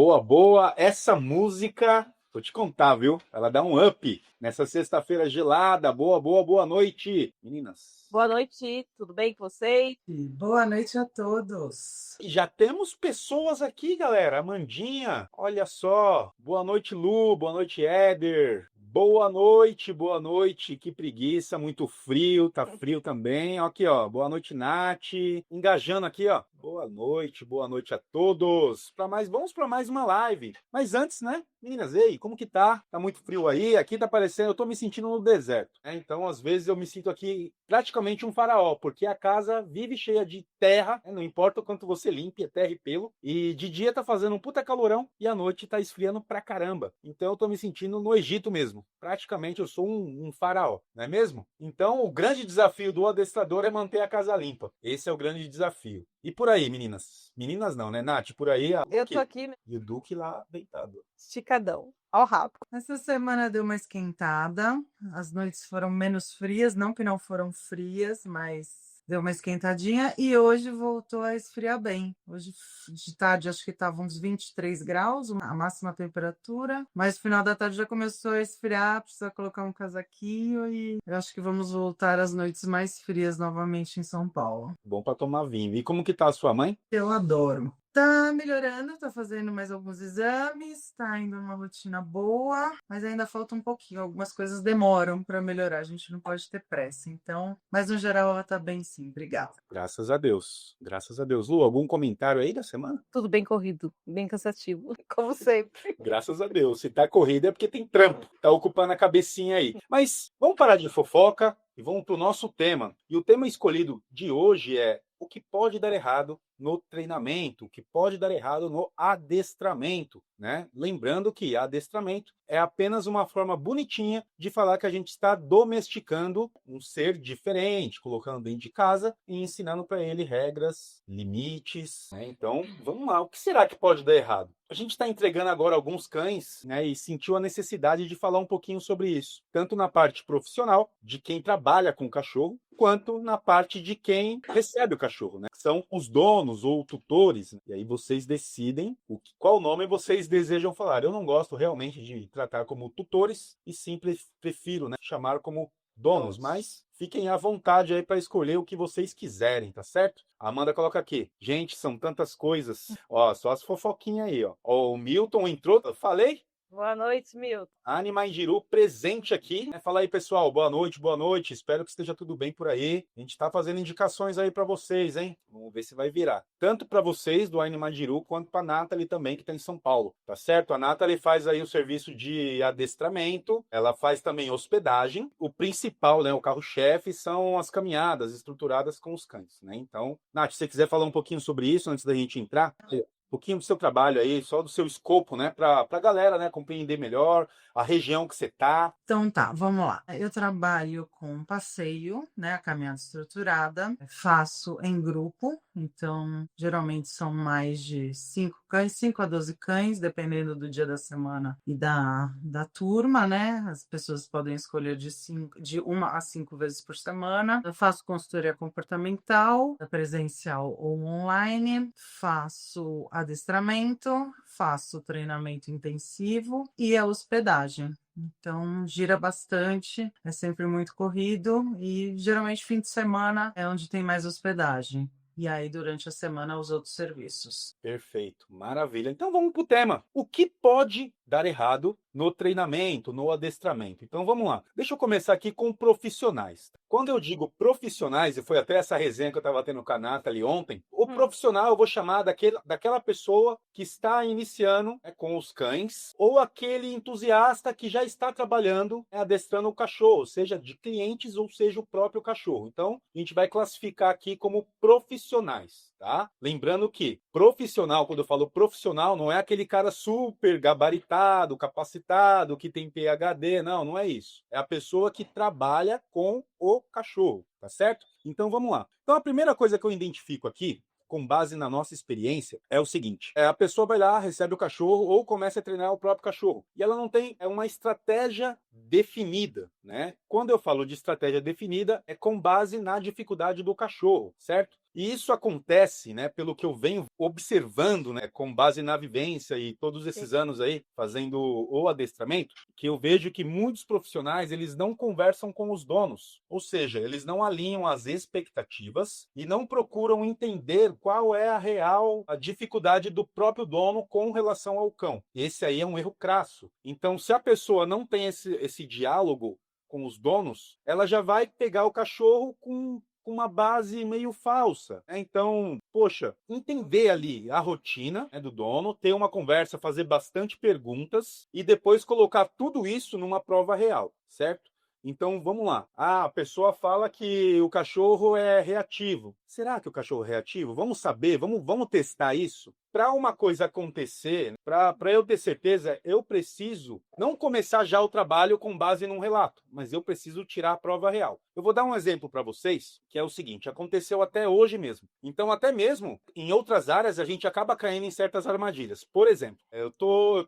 Boa, boa. Essa música, vou te contar, viu? Ela dá um up nessa sexta-feira gelada. Boa, boa, boa noite, meninas. Boa noite, tudo bem com vocês? Boa noite a todos. E já temos pessoas aqui, galera. Amandinha, olha só. Boa noite, Lu. Boa noite, Éder. Boa noite, boa noite. Que preguiça, muito frio, tá frio também. Aqui, ó. Boa noite, Nath. Engajando aqui, ó. Boa noite a todos. Vamos para mais uma live. Mas antes, né? Meninas, ei, como que tá? Tá muito frio aí? Aqui tá parecendo, eu tô me sentindo no deserto, né? Então, às vezes eu me sinto aqui praticamente um faraó, porque a casa vive cheia de terra, né? Não importa o quanto você limpe, é terra e pelo. E de dia tá fazendo um puta calorão e à noite tá esfriando pra caramba. Então eu tô me sentindo no Egito mesmo. Praticamente eu sou um faraó, não é mesmo? Então o grande desafio do adestrador é manter a casa limpa. Esse é o grande desafio. E por aí, meninas? Meninas não, né, Nath? Por aí, Eu tô aqui, né, e o Duque lá deitado. esticadão, ao rabo. Essa semana deu uma esquentada, as noites foram menos frias, não que não foram frias, mas deu uma esquentadinha e hoje voltou a esfriar bem. Hoje de tarde acho que estava uns 23 graus, a máxima temperatura, mas no final da tarde já começou a esfriar, precisa colocar um casaquinho e eu acho que vamos voltar às noites mais frias novamente em São Paulo. Bom pra tomar vinho. E como que tá a sua mãe? Eu adoro. Tá melhorando, tá fazendo mais alguns exames, tá indo numa rotina boa, mas ainda falta um pouquinho. Algumas coisas demoram para melhorar, a gente não pode ter pressa. Então, mas no geral ela tá bem sim, obrigada. Graças a Deus. Graças a Deus. Lu, algum comentário aí da semana? Tudo bem corrido, bem cansativo, como sempre. Graças a Deus. Se tá corrida é porque tem trampo. Tá ocupando a cabecinha aí. Mas vamos parar de fofoca e vamos pro nosso tema. E o tema escolhido de hoje é o que pode dar errado no treinamento, o que pode dar errado no adestramento, né? Lembrando que adestramento é apenas uma forma bonitinha de falar que a gente está domesticando um ser diferente, colocando dentro de casa e ensinando para ele regras, limites, né? Então, vamos lá. O que será que pode dar errado? A gente está entregando agora alguns cães, né, e sentiu a necessidade de falar um pouquinho sobre isso, tanto na parte profissional, de quem trabalha com o cachorro, quanto na parte de quem recebe o cachorro, né? São os donos ou tutores, né? E aí vocês decidem qual nome vocês desejam falar. Eu não gosto realmente de tratar como tutores e sim prefiro, né, chamar como donos, mas fiquem à vontade aí para escolher o que vocês quiserem, tá certo? A Amanda coloca aqui. Gente, são tantas coisas. Ó, só as fofoquinhas aí, ó. Ó, o Milton entrou, falei? Boa noite, Milton. Anima Indiru presente aqui. Fala aí, pessoal. Boa noite, boa noite. Espero que esteja tudo bem por aí. A gente tá fazendo indicações aí para vocês, hein? Vamos ver se vai virar. Tanto para vocês do Anima Indiru, quanto para Nathalie também, que tá em São Paulo. Tá certo? A Nathalie faz aí o serviço de adestramento. Ela faz também hospedagem. O principal, né, o carro-chefe, são as caminhadas estruturadas com os cães, né? Então, Nath, se você quiser falar um pouquinho sobre isso antes da gente entrar, um pouquinho do seu trabalho aí, só do seu escopo, né, para a galera, né, compreender melhor a região que você tá. Então tá, vamos lá. Eu trabalho com passeio, né, a caminhada estruturada, faço em grupo, então geralmente são mais de 5 cães, 5 a 12 cães, dependendo do dia da semana e da turma, né? As pessoas podem escolher de 1 a 5 vezes por semana. Eu faço consultoria comportamental, presencial ou online, faço adestramento, faço treinamento intensivo e a hospedagem. Então, gira bastante, é sempre muito corrido e geralmente fim de semana é onde tem mais hospedagem. E aí, durante a semana, os outros serviços. Perfeito, maravilha. Então vamos pro tema. O que pode dar errado no treinamento, no adestramento? Então vamos lá. Deixa eu começar aqui com profissionais. Quando eu digo profissionais, e foi até essa resenha que eu estava tendo com a Nathalie ontem, o profissional eu vou chamar daquela pessoa que está iniciando, né, com os cães, ou aquele entusiasta que já está trabalhando, né, adestrando o cachorro, seja de clientes ou seja o próprio cachorro. Então a gente vai classificar aqui como profissionais, tá? Lembrando que profissional, quando eu falo profissional, não é aquele cara super gabaritado, capacitado, que tem PhD, não é isso. É a pessoa que trabalha com o cachorro, tá certo? Então vamos lá. Então a primeira coisa que eu identifico aqui, com base na nossa experiência, é o seguinte: a pessoa vai lá, recebe o cachorro ou começa a treinar o próprio cachorro. E ela não tem uma estratégia definida, né? Quando eu falo de estratégia definida, é com base na dificuldade do cachorro, certo? E isso acontece, né, pelo que eu venho observando, né, com base na vivência e todos esses anos aí fazendo o adestramento, que eu vejo que muitos profissionais, eles não conversam com os donos, ou seja, eles não alinham as expectativas e não procuram entender qual é a dificuldade do próprio dono com relação ao cão. Esse aí é um erro crasso. Então, se a pessoa não tem esse diálogo com os donos, ela já vai pegar o cachorro com uma base meio falsa. Então, poxa, entender ali a rotina, né, do dono, ter uma conversa, fazer bastante perguntas e depois colocar tudo isso numa prova real, certo? Então, vamos lá. A pessoa fala que o cachorro é reativo. Será que o cachorro é reativo? Vamos saber, vamos testar isso? Para uma coisa acontecer, para eu ter certeza, eu preciso não começar já o trabalho com base num relato, mas eu preciso tirar a prova real. Eu vou dar um exemplo para vocês, que é o seguinte, aconteceu até hoje mesmo. Então, até mesmo em outras áreas, a gente acaba caindo em certas armadilhas. Por exemplo, eu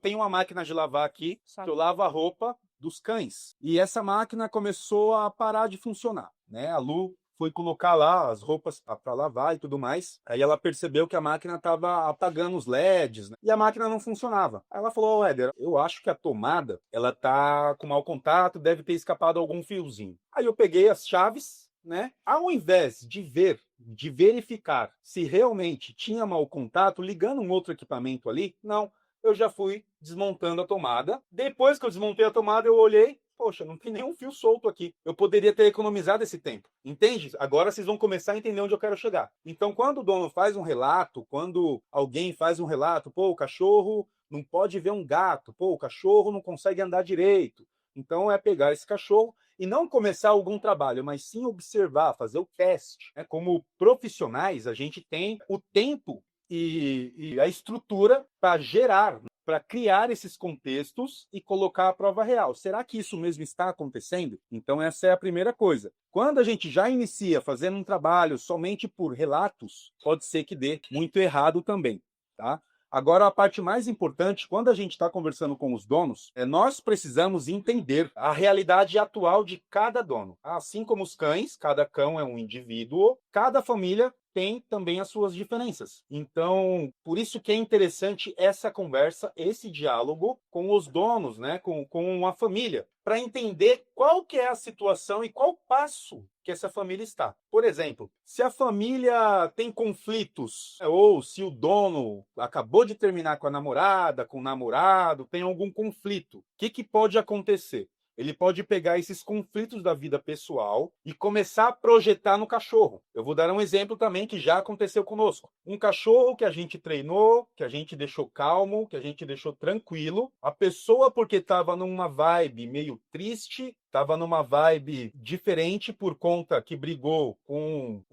tenho uma máquina de lavar aqui, que eu lavo a roupa dos cães. E essa máquina começou a parar de funcionar, né? A Lu foi colocar lá as roupas para lavar e tudo mais. Aí ela percebeu que a máquina estava apagando os LEDs, né? E a máquina não funcionava. Aí ela falou: Éder, eu acho que a tomada ela tá com mau contato, deve ter escapado algum fiozinho. Aí eu peguei as chaves, né? Ao invés de verificar se realmente tinha mau contato, ligando um outro equipamento ali, não. Eu já fui desmontando a tomada. Depois que eu desmontei a tomada, eu olhei, poxa, não tem nenhum fio solto aqui. Eu poderia ter economizado esse tempo. Entende? Agora vocês vão começar a entender onde eu quero chegar. Então, quando o dono faz um relato, quando alguém faz um relato, pô, o cachorro não pode ver um gato, pô, o cachorro não consegue andar direito. Então, é pegar esse cachorro e não começar algum trabalho, mas sim observar, fazer o teste. Como profissionais, a gente tem o tempo e a estrutura para gerar, para criar esses contextos e colocar a prova real. Será que isso mesmo está acontecendo? Então, essa é a primeira coisa. Quando a gente já inicia fazendo um trabalho somente por relatos, pode ser que dê muito errado também, tá? Agora, a parte mais importante, quando a gente está conversando com os donos, nós precisamos entender a realidade atual de cada dono. Assim como os cães, cada cão é um indivíduo, cada família tem também as suas diferenças. Então, por isso que é interessante essa conversa, esse diálogo com os donos, né, com a família, para entender qual que é a situação e qual passo que essa família está. Por exemplo, se a família tem conflitos, ou se o dono acabou de terminar com a namorada, com o namorado, tem algum conflito, o que pode acontecer? Ele pode pegar esses conflitos da vida pessoal e começar a projetar no cachorro. Eu vou dar um exemplo também que já aconteceu conosco. Um cachorro que a gente treinou, que a gente deixou calmo, que a gente deixou tranquilo. A pessoa, porque estava numa vibe meio triste, estava numa vibe diferente por conta que brigou com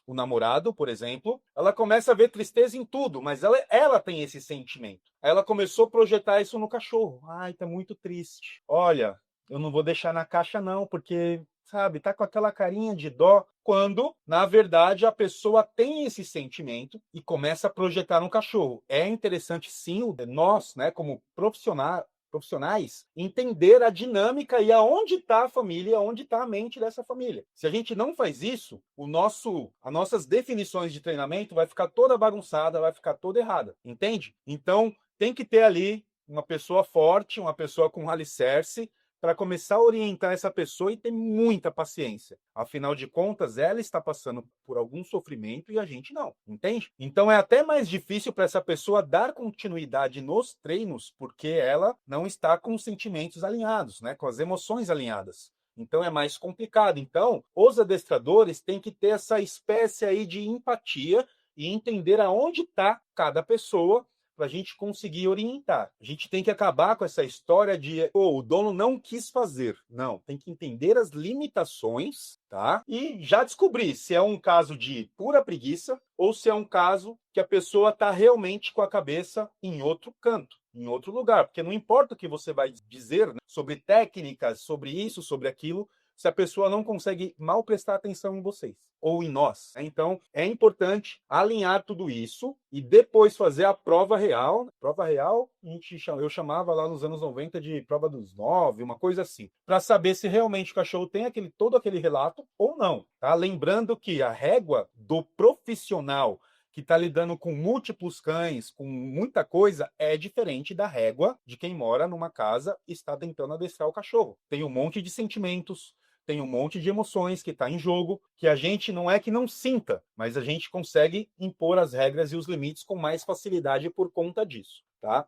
o namorado, por exemplo, ela começa a ver tristeza em tudo, mas ela tem esse sentimento. Aí ela começou a projetar isso no cachorro. Ai, tá muito triste. Olha, eu não vou deixar na caixa não, porque, sabe, tá com aquela carinha de dó. Quando, na verdade, a pessoa tem esse sentimento e começa a projetar no cachorro. É interessante, sim, nós, né, como profissionais, entender a dinâmica e aonde está a família, aonde está a mente dessa família. Se a gente não faz isso, as nossas definições de treinamento vai ficar toda bagunçada, vai ficar toda errada, entende? Então, tem que ter ali uma pessoa forte, uma pessoa com alicerce, para começar a orientar essa pessoa e ter muita paciência. Afinal de contas, ela está passando por algum sofrimento e a gente não, entende? Então é até mais difícil para essa pessoa dar continuidade nos treinos, porque ela não está com os sentimentos alinhados, né? Com as emoções alinhadas. Então é mais complicado. Então, os adestradores têm que ter essa espécie aí de empatia e entender aonde está cada pessoa para a gente conseguir orientar. A gente tem que acabar com essa história de o dono não quis fazer. Não, tem que entender as limitações, tá? E já descobrir se é um caso de pura preguiça ou se é um caso que a pessoa está realmente com a cabeça em outro canto, em outro lugar. Porque não importa o que você vai dizer, né, sobre técnicas, sobre isso, sobre aquilo, se a pessoa não consegue mal prestar atenção em vocês ou em nós. Então, é importante alinhar tudo isso e depois fazer a prova real. Prova real, eu chamava lá nos anos 90 de prova dos 9, uma coisa assim, para saber se realmente o cachorro tem todo aquele relato ou não. Tá? Lembrando que a régua do profissional que está lidando com múltiplos cães, com muita coisa, é diferente da régua de quem mora numa casa e está tentando adestrar o cachorro. Tem um monte de sentimentos, tem um monte de emoções que está em jogo, que a gente não é que não sinta, mas a gente consegue impor as regras e os limites com mais facilidade por conta disso, tá?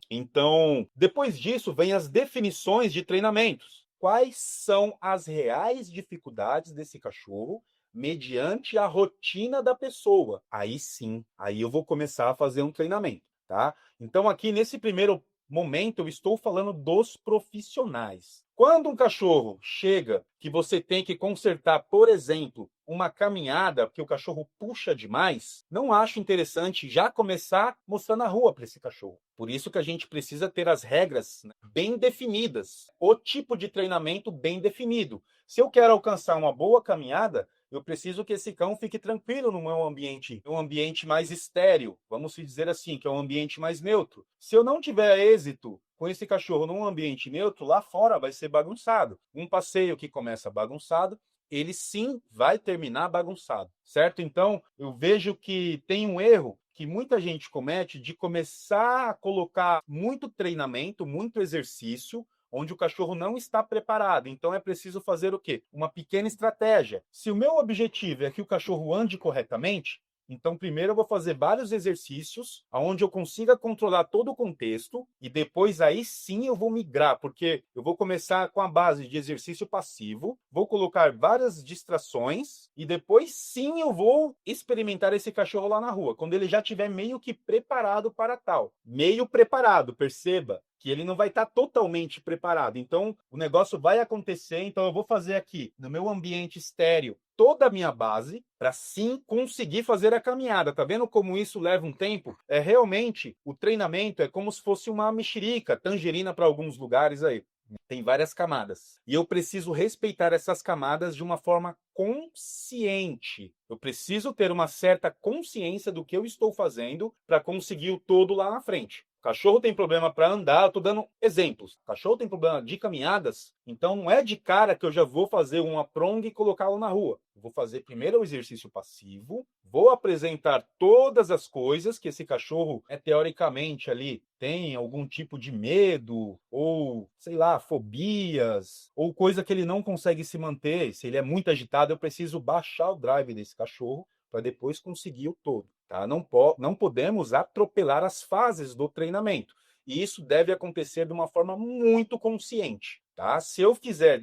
Então, depois disso, vem as definições de treinamentos. Quais são as reais dificuldades desse cachorro mediante a rotina da pessoa? Aí sim, aí eu vou começar a fazer um treinamento, tá? Então, aqui nesse primeiro momento, eu estou falando dos profissionais. Quando um cachorro chega que você tem que consertar, por exemplo, uma caminhada, porque o cachorro puxa demais, não acho interessante já começar mostrando a rua para esse cachorro. Por isso que a gente precisa ter as regras bem definidas, o tipo de treinamento bem definido. Se eu quero alcançar uma boa caminhada, eu preciso que esse cão fique tranquilo no meu ambiente, um ambiente mais estéril, vamos dizer assim, que é um ambiente mais neutro. Se eu não tiver êxito com esse cachorro num ambiente neutro, lá fora vai ser bagunçado. Um passeio que começa bagunçado, ele sim vai terminar bagunçado, certo? Então, eu vejo que tem um erro que muita gente comete de começar a colocar muito treinamento, muito exercício, onde o cachorro não está preparado. Então é preciso fazer o quê? Uma pequena estratégia. Se o meu objetivo é que o cachorro ande corretamente, então primeiro eu vou fazer vários exercícios onde eu consiga controlar todo o contexto e depois aí sim eu vou migrar, porque eu vou começar com a base de exercício passivo, vou colocar várias distrações e depois sim eu vou experimentar esse cachorro lá na rua, quando ele já estiver meio que preparado para tal. Meio preparado, perceba que ele não vai estar totalmente preparado. Então, o negócio vai acontecer. Então, eu vou fazer aqui, no meu ambiente estéreo, toda a minha base, para sim conseguir fazer a caminhada. Tá vendo como isso leva um tempo? É realmente, o treinamento é como se fosse uma mexerica, tangerina para alguns lugares aí. Tem várias camadas. E eu preciso respeitar essas camadas de uma forma consciente. Eu preciso ter uma certa consciência do que eu estou fazendo para conseguir o todo lá na frente. O cachorro tem problema para andar, eu estou dando exemplos. O cachorro tem problema de caminhadas, então não é de cara que eu já vou fazer uma prong e colocá-lo na rua. Eu vou fazer primeiro o exercício passivo, vou apresentar todas as coisas que esse cachorro teoricamente ali tem algum tipo de medo, ou, sei lá, fobias, ou coisa que ele não consegue se manter. Se ele é muito agitado, eu preciso baixar o drive desse cachorro para depois conseguir o todo. Tá? Não podemos atropelar as fases do treinamento. E isso deve acontecer de uma forma muito consciente. Tá? Se eu fizer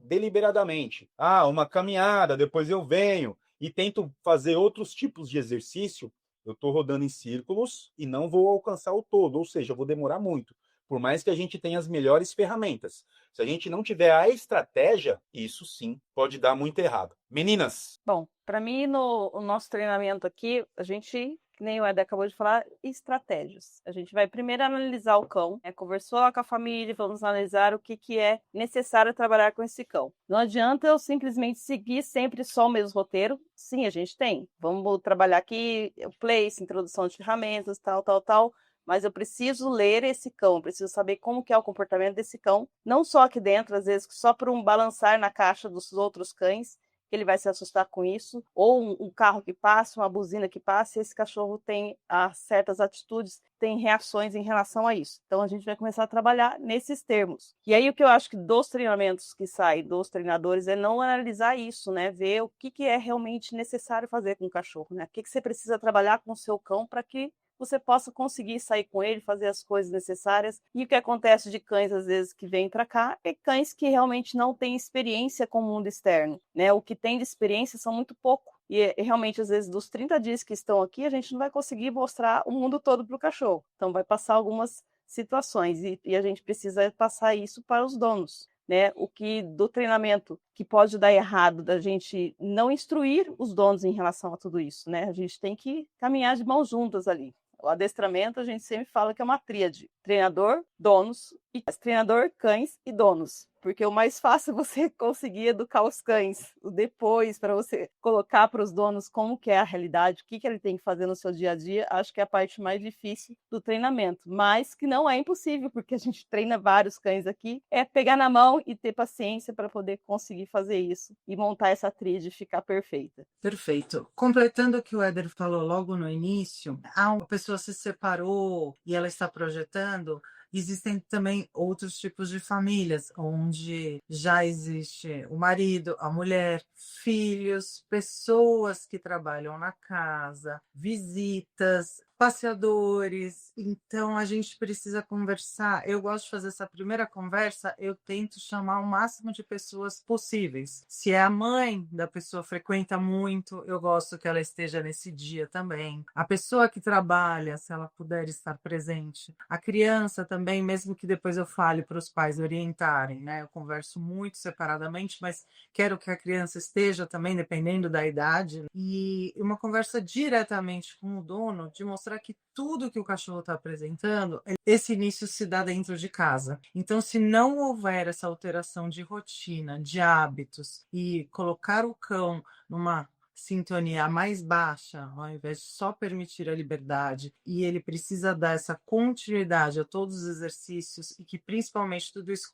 deliberadamente, uma caminhada, depois eu venho e tento fazer outros tipos de exercício, eu estou rodando em círculos e não vou alcançar o todo, ou seja, eu vou demorar muito. Por mais que a gente tenha as melhores ferramentas. Se a gente não tiver a estratégia, isso sim pode dar muito errado. Meninas! Bom, para mim, no nosso treinamento aqui, a gente, que nem o Ed acabou de falar, estratégias. A gente vai primeiro analisar o cão, conversou lá com a família, vamos analisar o que é necessário trabalhar com esse cão. Não adianta eu simplesmente seguir sempre só o mesmo roteiro. Sim, a gente tem. Vamos trabalhar aqui o place, introdução de ferramentas, tal. Mas eu preciso ler esse cão, eu preciso saber como que é o comportamento desse cão, não só aqui dentro, às vezes só por um balançar na caixa dos outros cães, que ele vai se assustar com isso, ou um carro que passa, uma buzina que passa, e esse cachorro tem certas atitudes, tem reações em relação a isso. Então a gente vai começar a trabalhar nesses termos. E aí o que eu acho que dos treinamentos que saem dos treinadores é não analisar isso, né? Ver o que é realmente necessário fazer com o cachorro, né? O que você precisa trabalhar com o seu cão para que você possa conseguir sair com ele, fazer as coisas necessárias. E o que acontece de cães, às vezes, que vêm para cá, é cães que realmente não têm experiência com o mundo externo, né? O que tem de experiência são muito pouco. E realmente, às vezes, dos 30 dias que estão aqui, a gente não vai conseguir mostrar o mundo todo para o cachorro. Então, vai passar algumas situações e a gente precisa passar isso para os donos. Né, o que do treinamento que pode dar errado, da gente não instruir os donos em relação a tudo isso, né? A gente tem que caminhar de mãos juntas ali. O adestramento, a gente sempre fala que é uma tríade: treinador, donos E treinador, cães e donos, porque o mais fácil é você conseguir educar os cães, o depois para você colocar para os donos como que é a realidade, o que ele tem que fazer no seu dia a dia, acho que é a parte mais difícil do treinamento, mas que não é impossível, porque a gente treina vários cães aqui, é pegar na mão e ter paciência para poder conseguir fazer isso e montar essa tríade ficar perfeita. Perfeito. Completando o que o Éder falou logo no início, uma pessoa se separou e ela está projetando. Existem também outros tipos de famílias, onde já existe o marido, a mulher, filhos, pessoas que trabalham na casa, visitas, passeadores. Então, a gente precisa conversar. Eu gosto de fazer essa primeira conversa, eu tento chamar o máximo de pessoas possíveis. Se é a mãe da pessoa frequenta muito, eu gosto que ela esteja nesse dia também. A pessoa que trabalha, se ela puder estar presente. A criança também, mesmo que depois eu fale para os pais orientarem, né? Eu converso muito separadamente, mas quero que a criança esteja também, dependendo da idade. E uma conversa diretamente com o dono, de mostrar que tudo que o cachorro está apresentando, esse início se dá dentro de casa. Então, se não houver essa alteração de rotina, de hábitos, e colocar o cão numa sintonia mais baixa, ao invés de só permitir a liberdade, e ele precisa dar essa continuidade a todos os exercícios, e que principalmente tudo isso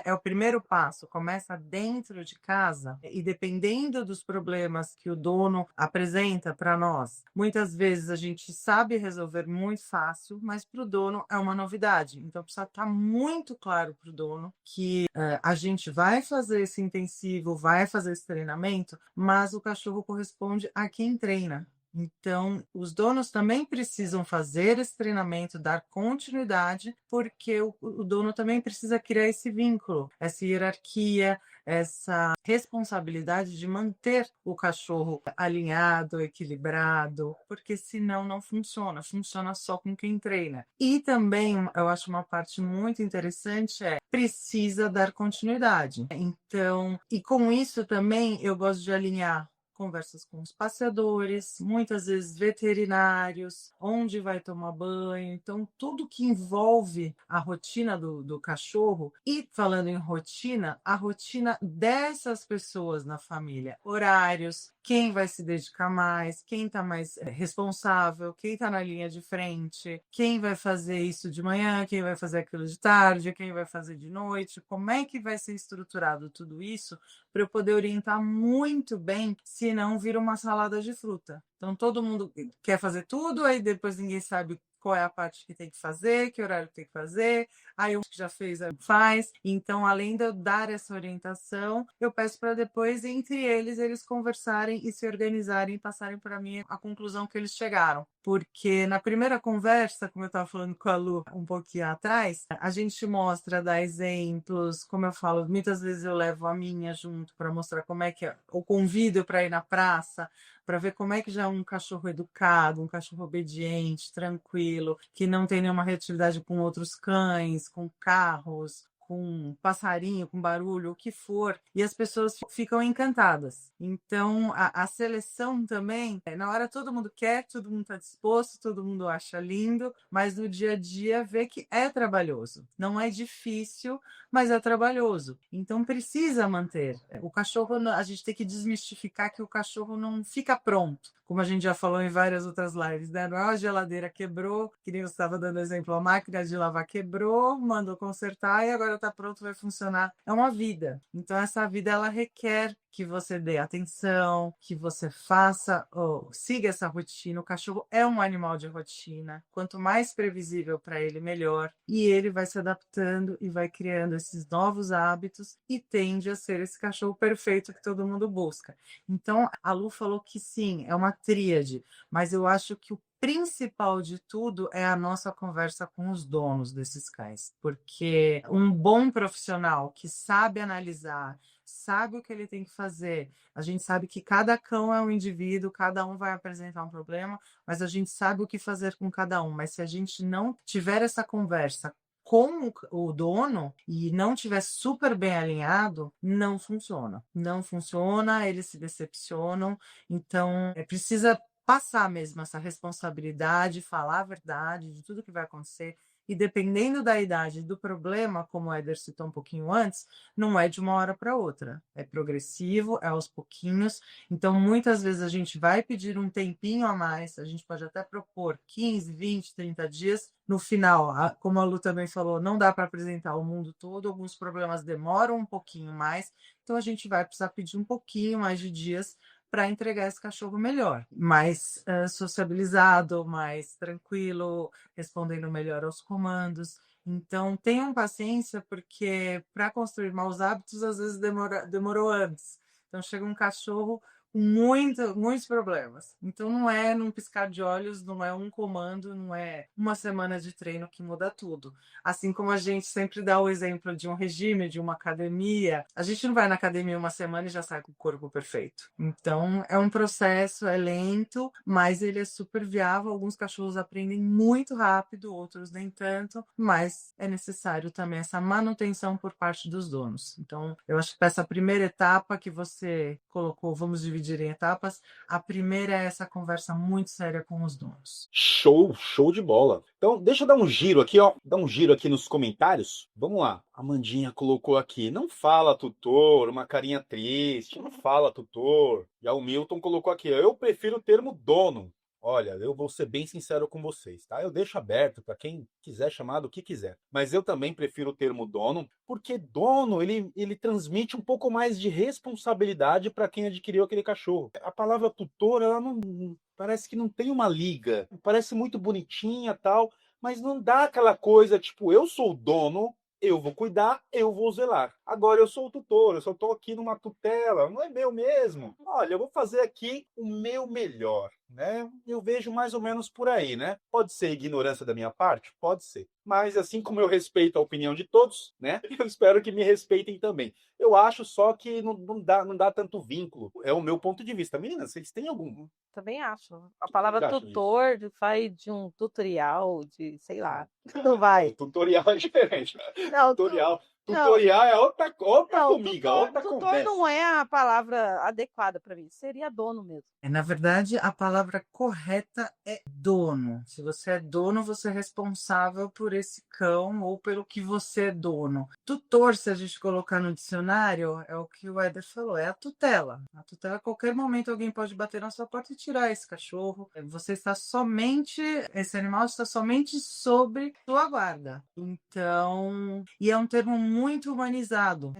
é o primeiro passo, começa dentro de casa, e dependendo dos problemas que o dono apresenta para nós, muitas vezes a gente sabe resolver muito fácil, mas para o dono é uma novidade. Então precisa estar muito claro para o dono que a gente vai fazer esse intensivo, vai fazer esse treinamento, mas o cachorro corresponde a quem treina. Então, os donos também precisam fazer esse treinamento, dar continuidade, porque o dono também precisa criar esse vínculo, essa hierarquia, essa responsabilidade de manter o cachorro alinhado, equilibrado, porque senão não funciona, funciona só com quem treina. E também, eu acho uma parte muito interessante precisa dar continuidade. Então, e com isso também eu gosto de alinhar conversas com os passeadores, muitas vezes veterinários, onde vai tomar banho. Então, tudo que envolve a rotina do cachorro. E falando em rotina, a rotina dessas pessoas na família, horários, quem vai se dedicar mais, quem está mais responsável, quem está na linha de frente, quem vai fazer isso de manhã, quem vai fazer aquilo de tarde, quem vai fazer de noite, como é que vai ser estruturado tudo isso para eu poder orientar muito bem, se não vira uma salada de fruta. Então todo mundo quer fazer tudo, aí depois ninguém sabe qual é a parte que tem que fazer, que horário tem que fazer, aí o que já fez, faz. Então, além de eu dar essa orientação, eu peço para depois, entre eles conversarem e se organizarem e passarem para mim a conclusão que eles chegaram. Porque na primeira conversa, como eu estava falando com a Lu um pouquinho atrás, a gente mostra, dá exemplos, como eu falo, muitas vezes eu levo a minha junto para mostrar como é que é, ou convido para ir na praça, para ver como é que já é um cachorro educado, um cachorro obediente, tranquilo, que não tem nenhuma reatividade com outros cães, com carros, com passarinho, com barulho, o que for, e as pessoas ficam encantadas. Então, a seleção também, na hora todo mundo quer, todo mundo está disposto, todo mundo acha lindo, mas no dia a dia vê que é trabalhoso. Não é difícil, mas é trabalhoso. Então, precisa manter. O cachorro, a gente tem que desmistificar que o cachorro não fica pronto, como a gente já falou em várias outras lives, né? Não é a geladeira quebrou, que nem você estava dando exemplo, a máquina de lavar quebrou, mandou consertar e agora está pronto, vai funcionar. É uma vida. Então, essa vida, ela requer que você dê atenção, que você faça, siga essa rotina. O cachorro é um animal de rotina. Quanto mais previsível para ele, melhor. E ele vai se adaptando e vai criando esses novos hábitos e tende a ser esse cachorro perfeito que todo mundo busca. Então, a Lu falou que sim, é uma tríade, mas eu acho que o principal de tudo é a nossa conversa com os donos desses cães, porque um bom profissional que sabe analisar, sabe o que ele tem que fazer, a gente sabe que cada cão é um indivíduo, cada um vai apresentar um problema, mas a gente sabe o que fazer com cada um. Mas se a gente não tiver essa conversa com o dono e não tiver super bem alinhado, não funciona. Não funciona, eles se decepcionam. Então, precisa passar mesmo essa responsabilidade, falar a verdade de tudo que vai acontecer, e dependendo da idade do problema, como o Éder citou um pouquinho antes, não é de uma hora para outra, é progressivo, é aos pouquinhos. Então, muitas vezes a gente vai pedir um tempinho a mais, a gente pode até propor 15, 20, 30 dias. No final, como a Lu também falou, não dá para apresentar o mundo todo, alguns problemas demoram um pouquinho mais, então a gente vai precisar pedir um pouquinho mais de dias para entregar esse cachorro melhor, mais sociabilizado, mais tranquilo, respondendo melhor aos comandos. Então, tenham paciência, porque para construir maus hábitos, às vezes demorou anos. Então, chega um cachorro com muitos problemas. Então, não é num piscar de olhos, não é um comando, não é uma semana de treino que muda tudo. Assim como a gente sempre dá o exemplo de um regime, de uma academia, a gente não vai na academia uma semana e já sai com o corpo perfeito. Então, é um processo, é lento, mas ele é super viável. Alguns cachorros aprendem muito rápido, outros nem tanto, mas é necessário também essa manutenção por parte dos donos. Então, eu acho que essa primeira etapa que você colocou, vamos dividir em etapas, a primeira é essa conversa muito séria com os donos. Show de bola. Então, deixa eu dar um giro aqui, ó. Dar um giro aqui nos comentários. Vamos lá. A Mandinha colocou aqui: não fala, tutor, uma carinha triste. Não fala, tutor. Já o Milton colocou aqui: eu prefiro o termo dono. Olha, eu vou ser bem sincero com vocês, tá? Eu deixo aberto para quem quiser chamar do que quiser. Mas eu também prefiro o termo dono, porque dono, ele transmite um pouco mais de responsabilidade para quem adquiriu aquele cachorro. A palavra tutor, ela não parece que não tem uma liga. Parece muito bonitinha, tal, mas não dá aquela coisa tipo, eu sou o dono, eu vou cuidar, eu vou zelar. Agora eu sou o tutor, eu só estou aqui numa tutela, não é meu mesmo. Olha, eu vou fazer aqui o meu melhor, né? Eu vejo mais ou menos por aí, né? Pode ser ignorância da minha parte? Pode ser. Mas assim como eu respeito a opinião de todos, né? Eu espero que me respeitem também. Eu acho só que não dá tanto vínculo. É o meu ponto de vista. Meninas, vocês têm algum? Também acho. A palavra Vocês acham tutor sai de um tutorial, de sei lá. Não vai. Tutorial é diferente. Não, Tutorial. não, Tutorial é outra não, comiga, outra tutor conversa. não é a palavra adequada para mim. Seria dono mesmo. Na verdade, a palavra correta é dono. Se você é dono, você é responsável por esse cão ou pelo que você é dono. Tutor, se a gente colocar no dicionário, é o que o Éder falou, é a tutela. A tutela, a qualquer momento, alguém pode bater na sua porta e tirar esse cachorro. Você está somente, esse animal está somente sobre sua guarda. Então, e é um termo muito humanizado.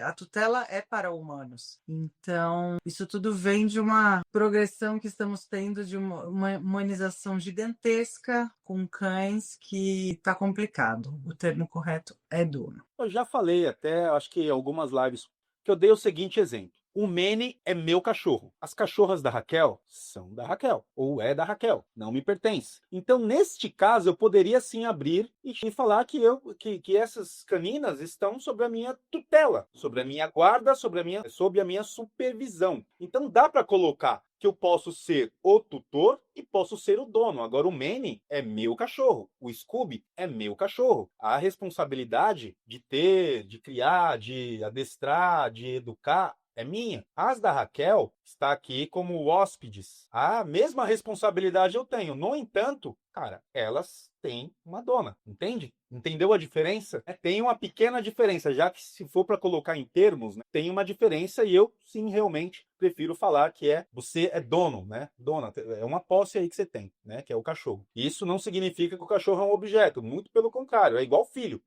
A tutela é para humanos. Então, isso tudo vem de uma progressão que estamos tendo de uma humanização gigantesca com cães que está complicado. O termo correto é dono. Eu já falei até, acho que em algumas lives, que eu dei o seguinte exemplo. O Manny é meu cachorro. As cachorras da Raquel são da Raquel, ou é da Raquel, não me pertence. Então, neste caso, eu poderia sim abrir e falar que essas caninas estão sob a minha tutela, sobre a minha guarda, sob a minha supervisão. Então, dá para colocar que eu posso ser o tutor e posso ser o dono. Agora, o Manny é meu cachorro, o Scooby é meu cachorro. A responsabilidade de ter, de criar, de adestrar, de educar é minha. As da Raquel está aqui como hóspedes. A mesma responsabilidade eu tenho. No entanto, cara, elas têm uma dona, entende? Entendeu a diferença? Tem uma pequena diferença, já que se for para colocar em termos, né, tem uma diferença e eu, sim, realmente prefiro falar que você é dono, né? Dona, é uma posse aí que você tem, né? Que é o cachorro. Isso não significa que o cachorro é um objeto, muito pelo contrário, é igual filho,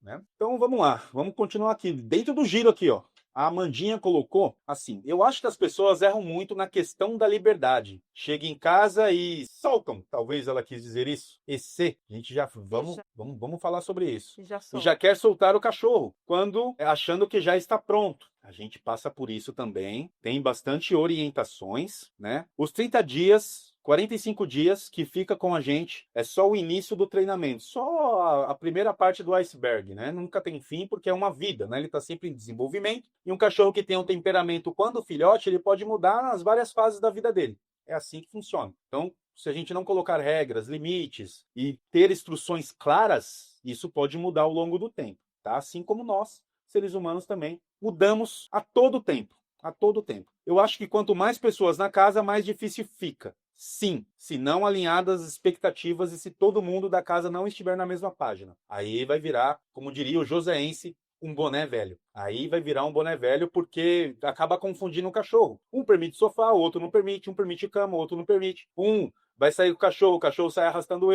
né? Então vamos lá, vamos continuar aqui, dentro do giro aqui, ó. A Amandinha colocou assim: eu acho que as pessoas erram muito na questão da liberdade. Chega em casa e soltam, talvez ela quis dizer isso. EC, a gente já vamos falar sobre isso. E já quer soltar o cachorro, quando achando que já está pronto. A gente passa por isso também, tem bastante orientações, né? Os 30 dias, 45 dias que fica com a gente é só o início do treinamento, só a primeira parte do iceberg, né? Nunca tem fim porque é uma vida, né? Ele está sempre em desenvolvimento e um cachorro que tem um temperamento quando filhote, ele pode mudar nas várias fases da vida dele. É assim que funciona. Então, se a gente não colocar regras, limites e ter instruções claras, isso pode mudar ao longo do tempo, tá? Assim como nós, seres humanos, também mudamos a todo tempo. A todo tempo. Eu acho que quanto mais pessoas na casa, mais difícil fica. Sim, se não alinhadas as expectativas e se todo mundo da casa não estiver na mesma página. Aí vai virar, como diria o joseense, um boné velho. Aí vai virar um boné velho porque acaba confundindo o cachorro. Um permite sofá, o outro não permite, um permite cama, o outro não permite. Um vai sair com o cachorro sai arrastando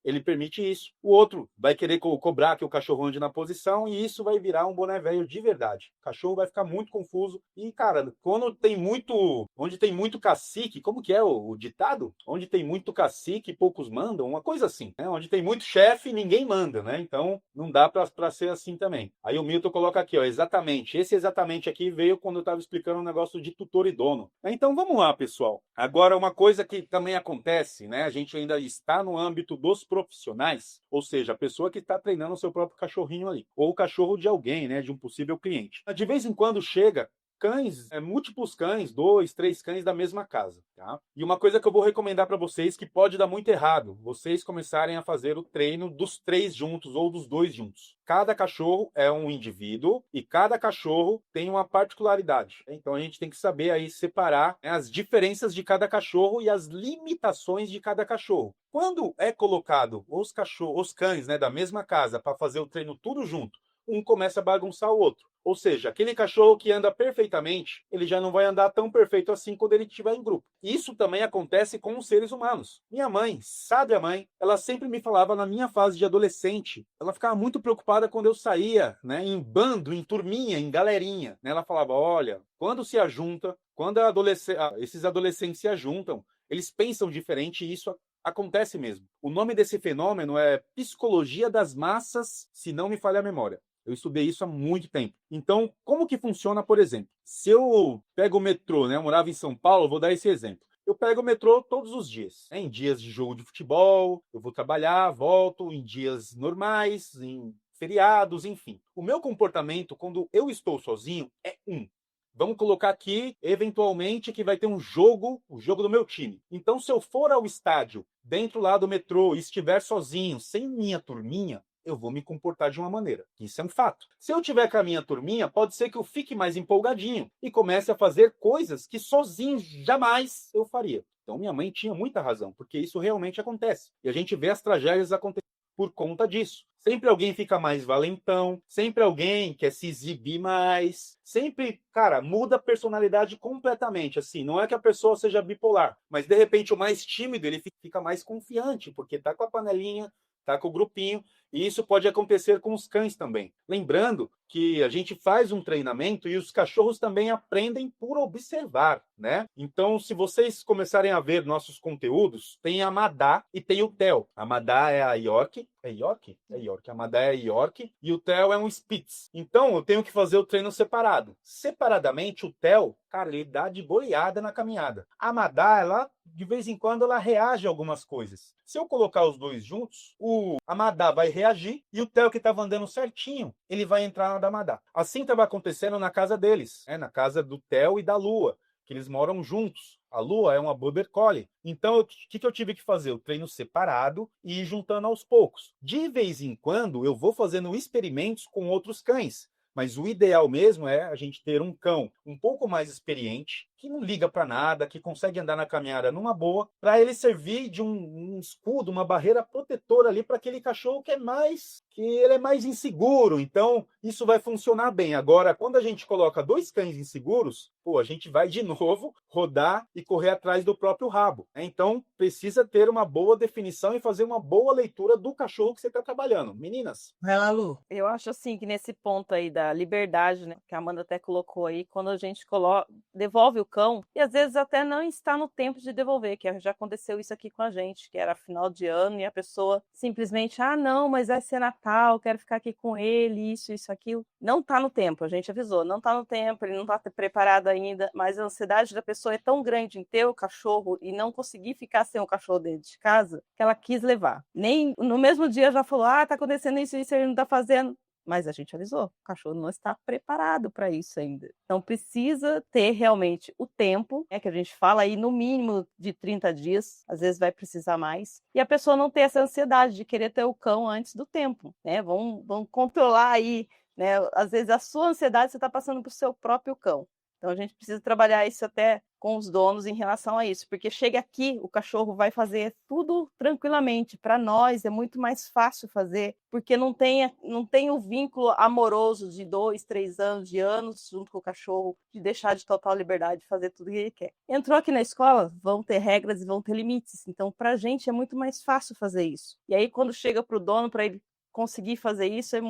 ele permite isso. O outro vai querer cobrar que o cachorro ande na posição e isso vai virar um boné velho de verdade. O cachorro vai ficar muito confuso. E, cara, onde tem muito cacique, como que é o ditado? Onde tem muito cacique, poucos mandam, uma coisa assim, né? Onde tem muito chefe, ninguém manda, né? Então, não dá para ser assim também. Aí o Milton coloca aqui, ó, exatamente. Esse exatamente aqui veio quando eu estava explicando um negócio de tutor e dono. Então, vamos lá, pessoal. Agora, uma coisa que também acontece, né? A gente ainda está no âmbito dos profissionais, ou seja, a pessoa que está treinando o seu próprio cachorrinho ali, ou o cachorro de alguém, né, de um possível cliente. De vez em quando chega cães, múltiplos cães, 2, 3 cães da mesma casa, tá? E uma coisa que eu vou recomendar para vocês que pode dar muito errado, vocês começarem a fazer o treino dos 3 juntos ou dos 2 juntos. Cada cachorro é um indivíduo e cada cachorro tem uma particularidade. Então a gente tem que saber aí separar, né, as diferenças de cada cachorro e as limitações de cada cachorro. Quando é colocado os cães, né, da mesma casa para fazer o treino tudo junto, um começa a bagunçar o outro. Ou seja, aquele cachorro que anda perfeitamente, ele já não vai andar tão perfeito assim quando ele estiver em grupo. Isso também acontece com os seres humanos. Minha mãe, sabe a mãe, ela sempre me falava na minha fase de adolescente, ela ficava muito preocupada quando eu saía, né, em bando, em turminha, em galerinha. Ela falava, olha, quando se ajunta, quando esses adolescentes se ajuntam, eles pensam diferente e isso acontece mesmo. O nome desse fenômeno é psicologia das massas, se não me falha a memória. Eu estudei isso há muito tempo. Então, como que funciona, por exemplo? Se eu pego o metrô, né? Eu morava em São Paulo, vou dar esse exemplo. Eu pego o metrô todos os dias. Né? Em dias de jogo de futebol, eu vou trabalhar, volto, em dias normais, em feriados, enfim. O meu comportamento, quando eu estou sozinho, é Vamos colocar aqui, eventualmente, que vai ter um jogo, o jogo do meu time. Então, se eu for ao estádio, dentro lá do metrô, e estiver sozinho, sem minha turminha, eu vou me comportar de uma maneira. Isso é um fato. Se eu tiver com a minha turminha, pode ser que eu fique mais empolgadinho e comece a fazer coisas que sozinho jamais eu faria. Então, minha mãe tinha muita razão, porque isso realmente acontece. E a gente vê as tragédias acontecendo por conta disso. Sempre alguém fica mais valentão, sempre alguém quer se exibir mais, sempre, cara, muda a personalidade completamente, assim, não é que a pessoa seja bipolar, mas de repente o mais tímido, ele fica mais confiante, porque tá com a panelinha, tá com o grupinho, e isso pode acontecer com os cães também. Lembrando que a gente faz um treinamento e os cachorros também aprendem por observar, né? Então, se vocês começarem a ver nossos conteúdos, tem a Madá e tem o Theo. A Madá é a York. É York? É York. A Madá é a York e o Theo é um Spitz. Então, eu tenho que fazer o treino separado. Separadamente, o Theo, cara, ele dá de boleada na caminhada. A Madá, ela, de vez em quando, ela reage a algumas coisas. Se eu colocar os dois juntos, a Madá vai reagir e o Theo, que estava andando certinho, ele vai entrar na da Madá. Assim estava acontecendo na casa deles, né? Na casa do Theo e da Lua, que eles moram juntos. A Lua é uma Border Collie. Então, o que eu tive que fazer? O treino separado e ir juntando aos poucos. De vez em quando, eu vou fazendo experimentos com outros cães. Mas o ideal mesmo é a gente ter um cão um pouco mais experiente, que não liga para nada, que consegue andar na caminhada numa boa, para ele servir de um escudo, uma barreira protetora ali para aquele cachorro que ele é mais inseguro. Então, isso vai funcionar bem. Agora, quando a gente coloca 2 cães inseguros, a gente vai de novo rodar e correr atrás do próprio rabo. Então, precisa ter uma boa definição e fazer uma boa leitura do cachorro que você está trabalhando. Meninas? Vai lá, Lu. Eu acho assim que nesse ponto aí da liberdade, né, que a Amanda até colocou aí, quando a gente devolve o cão, e às vezes até não está no tempo de devolver, que já aconteceu isso aqui com a gente, que era final de ano, e a pessoa simplesmente, não, mas vai ser Natal, quero ficar aqui com ele, isso, aquilo. Não está no tempo, a gente avisou, não está no tempo, ele não está preparado ainda, mas a ansiedade da pessoa é tão grande em ter o cachorro e não conseguir ficar sem o cachorro dentro de casa, que ela quis levar. Nem no mesmo dia já falou, tá acontecendo isso, ele não tá fazendo. Mas a gente avisou, o cachorro não está preparado para isso ainda. Então precisa ter realmente o tempo, que a gente fala aí no mínimo de 30 dias, às vezes vai precisar mais, e a pessoa não ter essa ansiedade de querer ter o cão antes do tempo, né? Vamos controlar aí, né? Às vezes a sua ansiedade você está passando para o seu próprio cão. Então a gente precisa trabalhar isso até com os donos em relação a isso, porque chega aqui, o cachorro vai fazer tudo tranquilamente. Para nós é muito mais fácil fazer, porque não tem o vínculo amoroso de 2, 3 anos, de anos junto com o cachorro, de deixar de total liberdade de fazer tudo o que ele quer. Entrou aqui na escola, vão ter regras e vão ter limites. Então, para a gente é muito mais fácil fazer isso. E aí, quando chega para o dono, para ele conseguir fazer isso é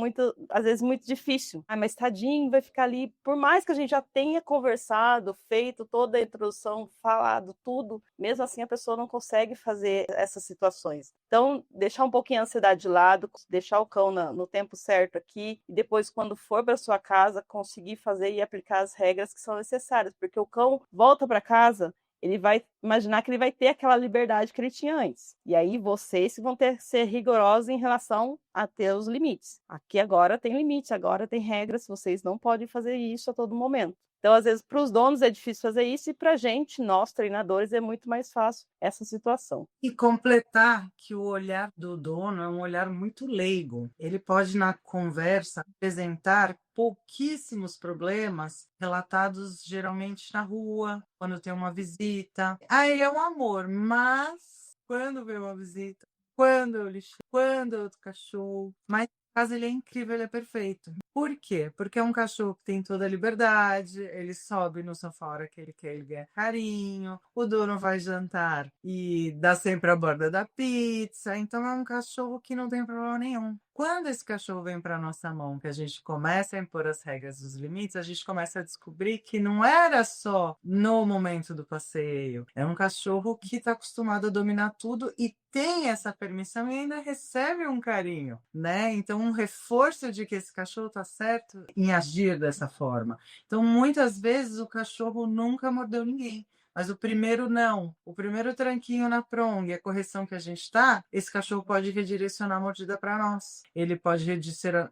às vezes muito difícil. Mas tadinho, vai ficar ali, por mais que a gente já tenha conversado, feito toda a introdução, falado tudo, mesmo assim a pessoa não consegue fazer essas situações. Então, deixar um pouquinho a ansiedade de lado, deixar o cão no tempo certo aqui, e depois, quando for para sua casa, conseguir fazer e aplicar as regras que são necessárias, porque o cão volta para casa, ele vai imaginar que ele vai ter aquela liberdade que ele tinha antes. E aí vocês vão ter que ser rigorosos em relação a ter os limites. Aqui agora tem limite, agora tem regras, vocês não podem fazer isso a todo momento. Então, às vezes, para os donos é difícil fazer isso e para a gente, nós treinadores, é muito mais fácil essa situação. E completar que o olhar do dono é um olhar muito leigo. Ele pode, na conversa, apresentar pouquíssimos problemas relatados geralmente na rua, quando tem uma visita. Ele é um amor, mas quando vem uma visita, quando eu lixei, quando eu outro cachorro, mas caso ele é incrível, ele é perfeito. Por quê? Porque é um cachorro que tem toda a liberdade, ele sobe no sofá a hora que ele quer, ele ganha carinho, o dono vai jantar e dá sempre a borda da pizza, então é um cachorro que não tem problema nenhum. Quando esse cachorro vem para nossa mão, que a gente começa a impor as regras dos limites, a gente começa a descobrir que não era só no momento do passeio, é um cachorro que está acostumado a dominar tudo e tem essa permissão e ainda recebe um carinho, né? Então, um reforço de que esse cachorro está certo em agir dessa forma. Então, muitas vezes o cachorro nunca mordeu ninguém. Mas o primeiro não, o primeiro tranquinho na prong, a correção que a gente está, esse cachorro pode redirecionar a mordida para nós. Ele pode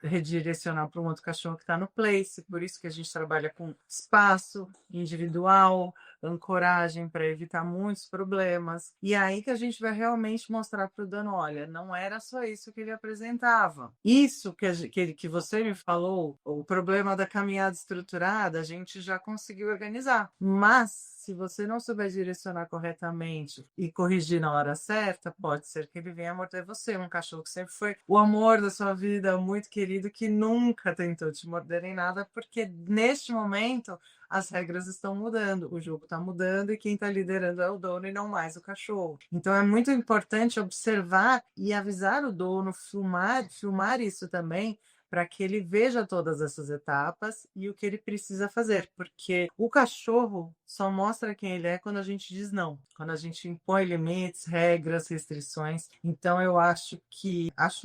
redirecionar para um outro cachorro que está no place, por isso que a gente trabalha com espaço individual, ancoragem para evitar muitos problemas. E aí que a gente vai realmente mostrar para o dono, olha, não era só isso que ele apresentava. Isso que você me falou, o problema da caminhada estruturada, a gente já conseguiu organizar. Mas se você não souber direcionar corretamente e corrigir na hora certa, pode ser que ele venha morder você. Um cachorro que sempre foi o amor da sua vida, muito querido, que nunca tentou te morder em nada, porque neste momento as regras estão mudando, o jogo está mudando e quem está liderando é o dono e não mais o cachorro. Então é muito importante observar e avisar o dono, filmar isso também, para que ele veja todas essas etapas e o que ele precisa fazer, porque o cachorro só mostra quem ele é quando a gente diz não, quando a gente impõe limites, regras, restrições. Então eu acho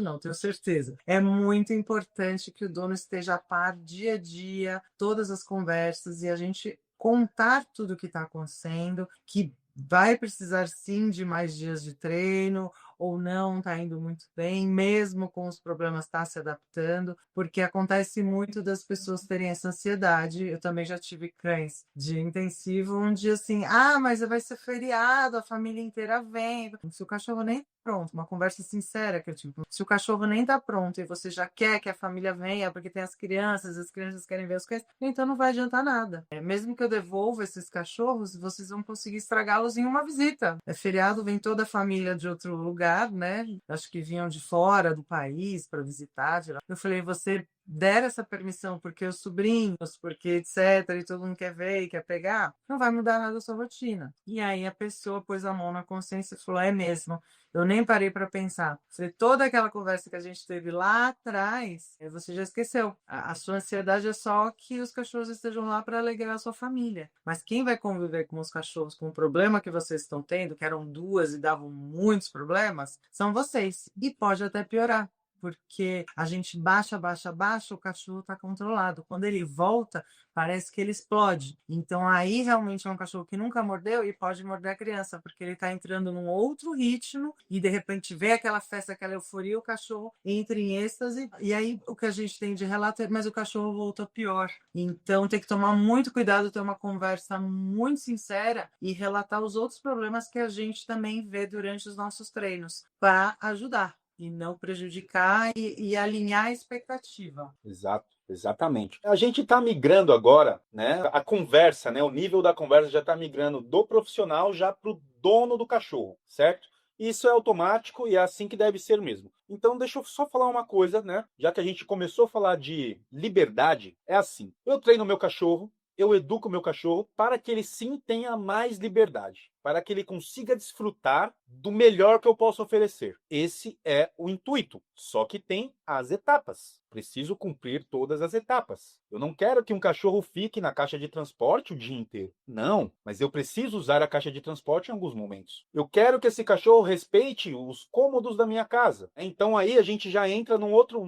não, tenho certeza, é muito importante que o dono esteja a par dia a dia, todas as conversas e a gente contar tudo o que está acontecendo, que vai precisar sim de mais dias de treino ou não, está indo muito bem, mesmo com os problemas está se adaptando, porque acontece muito das pessoas terem essa ansiedade. Eu também já tive cães de intensivo, um dia assim, mas vai ser feriado, a família inteira vem. Se o cachorro nem pronto, uma conversa sincera, que é tipo, se o cachorro nem tá pronto e você já quer que a família venha porque tem as crianças querem ver as coisas, então não vai adiantar nada. Mesmo que eu devolva esses cachorros, vocês vão conseguir estragá-los em uma visita. É feriado, vem toda a família de outro lugar, né? Acho que vinham de fora do país para visitar. Eu falei, você der essa permissão porque os sobrinhos, porque etc, e todo mundo quer ver e quer pegar, não vai mudar nada a sua rotina. E aí a pessoa pôs a mão na consciência e falou, é mesmo, eu nem parei para pensar. Falei, toda aquela conversa que a gente teve lá atrás, você já esqueceu. A sua ansiedade é só que os cachorros estejam lá para alegrar a sua família. Mas quem vai conviver com os cachorros, com o problema que vocês estão tendo, que eram 2 e davam muitos problemas, são vocês. E pode até piorar. Porque a gente baixa, o cachorro está controlado. Quando ele volta, parece que ele explode. Então, aí realmente é um cachorro que nunca mordeu e pode morder a criança, porque ele está entrando num outro ritmo e, de repente, vê aquela festa, aquela euforia, o cachorro entra em êxtase. E aí, o que a gente tem de relato é mas o cachorro voltou pior. Então, tem que tomar muito cuidado, ter uma conversa muito sincera e relatar os outros problemas que a gente também vê durante os nossos treinos, para ajudar. e não prejudicar e alinhar a expectativa. Exato, exatamente. A gente está migrando agora, né? A conversa, né? O nível da conversa já está migrando do profissional já para o dono do cachorro, certo? Isso é automático e é assim que deve ser mesmo. Então, deixa eu só falar uma coisa, né? Já que a gente começou a falar de liberdade, é assim: eu treino meu cachorro, eu educo meu cachorro para que ele sim tenha mais liberdade, para que ele consiga desfrutar do melhor que eu posso oferecer. Esse é o intuito. Só que tem as etapas. Preciso cumprir todas as etapas. Eu não quero que um cachorro fique na caixa de transporte o dia inteiro. Não, mas eu preciso usar a caixa de transporte em alguns momentos. Eu quero que esse cachorro respeite os cômodos da minha casa. Então aí a gente já entra num outro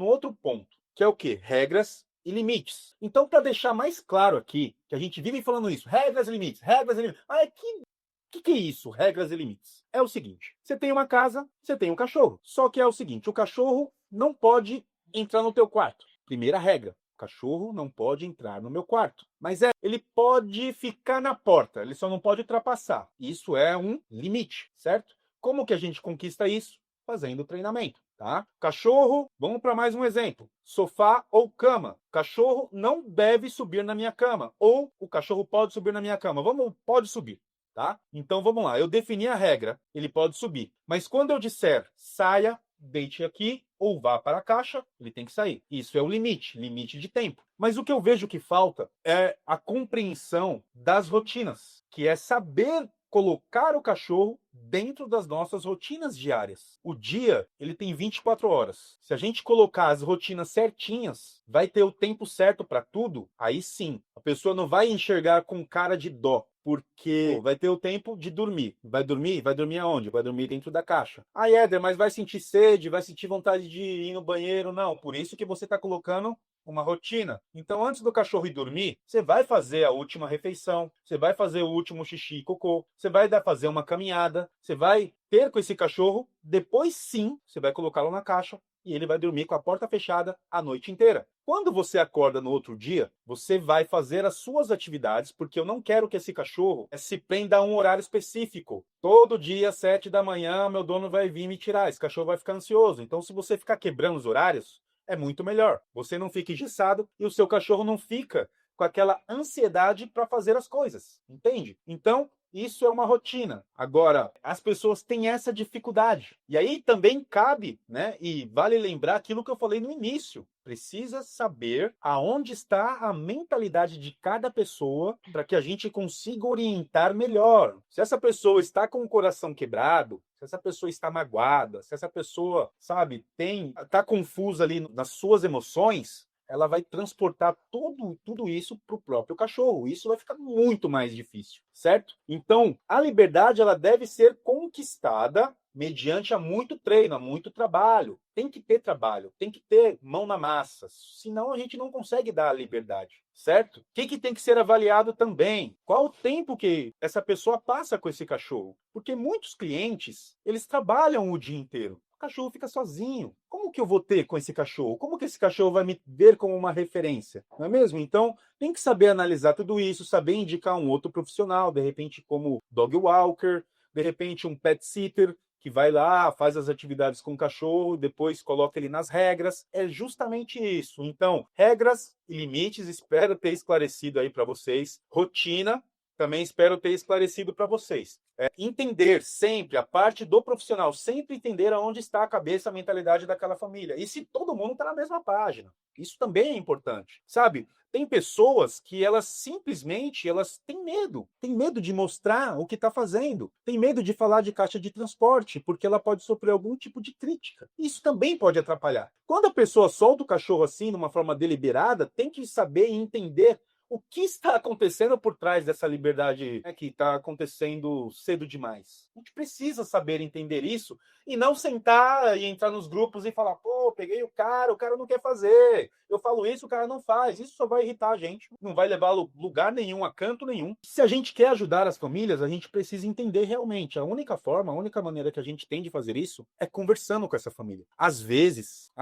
ponto, que é o quê? Regras e limites. Então, para deixar mais claro aqui, que a gente vive falando isso, regras e limites, regras e limites. Ah, que é isso, regras e limites? É o seguinte: você tem uma casa, você tem um cachorro. Só que é o seguinte: o cachorro não pode entrar no teu quarto. Primeira regra: o cachorro não pode entrar no meu quarto. Mas ele pode ficar na porta, ele só não pode ultrapassar. Isso é um limite, certo? Como que a gente conquista isso? Fazendo treinamento, tá? Cachorro, vamos para mais um exemplo: sofá ou cama. Cachorro não deve subir na minha cama, ou o cachorro pode subir na minha cama. Pode subir. Tá? Então vamos lá, eu defini a regra, ele pode subir. Mas quando eu disser saia, deite aqui ou vá para a caixa, ele tem que sair. Isso é o limite, limite de tempo. Mas o que eu vejo que falta é a compreensão das rotinas, que é saber colocar o cachorro dentro das nossas rotinas diárias. O dia, ele tem 24 horas. Se a gente colocar as rotinas certinhas, vai ter o tempo certo para tudo, aí sim, a pessoa não vai enxergar com cara de dó, porque vai ter o tempo de dormir. Vai dormir? Vai dormir aonde? Vai dormir dentro da caixa. Ah, Éder, mas vai sentir sede, vai sentir vontade de ir no banheiro? Não, por isso que você está colocando uma rotina. Então, antes do cachorro ir dormir, você vai fazer a última refeição, você vai fazer o último xixi e cocô, você vai fazer uma caminhada, você vai ter com esse cachorro, depois sim, você vai colocá-lo na caixa e ele vai dormir com a porta fechada a noite inteira. Quando você acorda no outro dia, você vai fazer as suas atividades, porque eu não quero que esse cachorro se prenda a um horário específico. Todo dia, 7 da manhã, meu dono vai vir me tirar. Esse cachorro vai ficar ansioso. Então, se você ficar quebrando os horários, é muito melhor. Você não fica engessado e o seu cachorro não fica com aquela ansiedade para fazer as coisas. Entende? Então, isso é uma rotina. Agora, as pessoas têm essa dificuldade. E aí também cabe, né? E vale lembrar aquilo que eu falei no início. Precisa saber aonde está a mentalidade de cada pessoa para que a gente consiga orientar melhor. Se essa pessoa está com o coração quebrado, se essa pessoa está magoada, se essa pessoa, sabe, está confusa ali nas suas emoções, ela vai transportar tudo isso para o próprio cachorro. Isso vai ficar muito mais difícil, certo? Então, a liberdade ela deve ser conquistada mediante a muito treino, a muito trabalho. Tem que ter trabalho, tem que ter mão na massa, senão a gente não consegue dar a liberdade, certo? O que tem que ser avaliado também? Qual o tempo que essa pessoa passa com esse cachorro? Porque muitos clientes, eles trabalham o dia inteiro. O cachorro fica sozinho. Como que eu vou ter com esse cachorro? Como que esse cachorro vai me ver como uma referência? Não é mesmo? Então, tem que saber analisar tudo isso, saber indicar um outro profissional, de repente como dog walker, de repente um pet sitter, que vai lá, faz as atividades com o cachorro, depois coloca ele nas regras. É justamente isso. Então, regras e limites, espero ter esclarecido aí para vocês. Rotina, também espero ter esclarecido para vocês. Entender sempre a parte do profissional, sempre entender aonde está a cabeça, a mentalidade daquela família. E se todo mundo está na mesma página. Isso também é importante, sabe? Tem pessoas que elas simplesmente têm medo de mostrar o que está fazendo, tem medo de falar de caixa de transporte, porque ela pode sofrer algum tipo de crítica. Isso também pode atrapalhar. Quando a pessoa solta o cachorro assim, de uma forma deliberada, tem que saber e entender o que está acontecendo por trás dessa liberdade, né, que está acontecendo cedo demais. A gente precisa saber entender isso e não sentar e entrar nos grupos e falar, pô, peguei o cara não quer fazer. Eu falo isso, o cara não faz. Isso só vai irritar a gente, não vai levar a lugar nenhum, a canto nenhum. Se a gente quer ajudar as famílias, a gente precisa entender realmente. A única forma, a única maneira que a gente tem de fazer isso é conversando com essa família. Às vezes,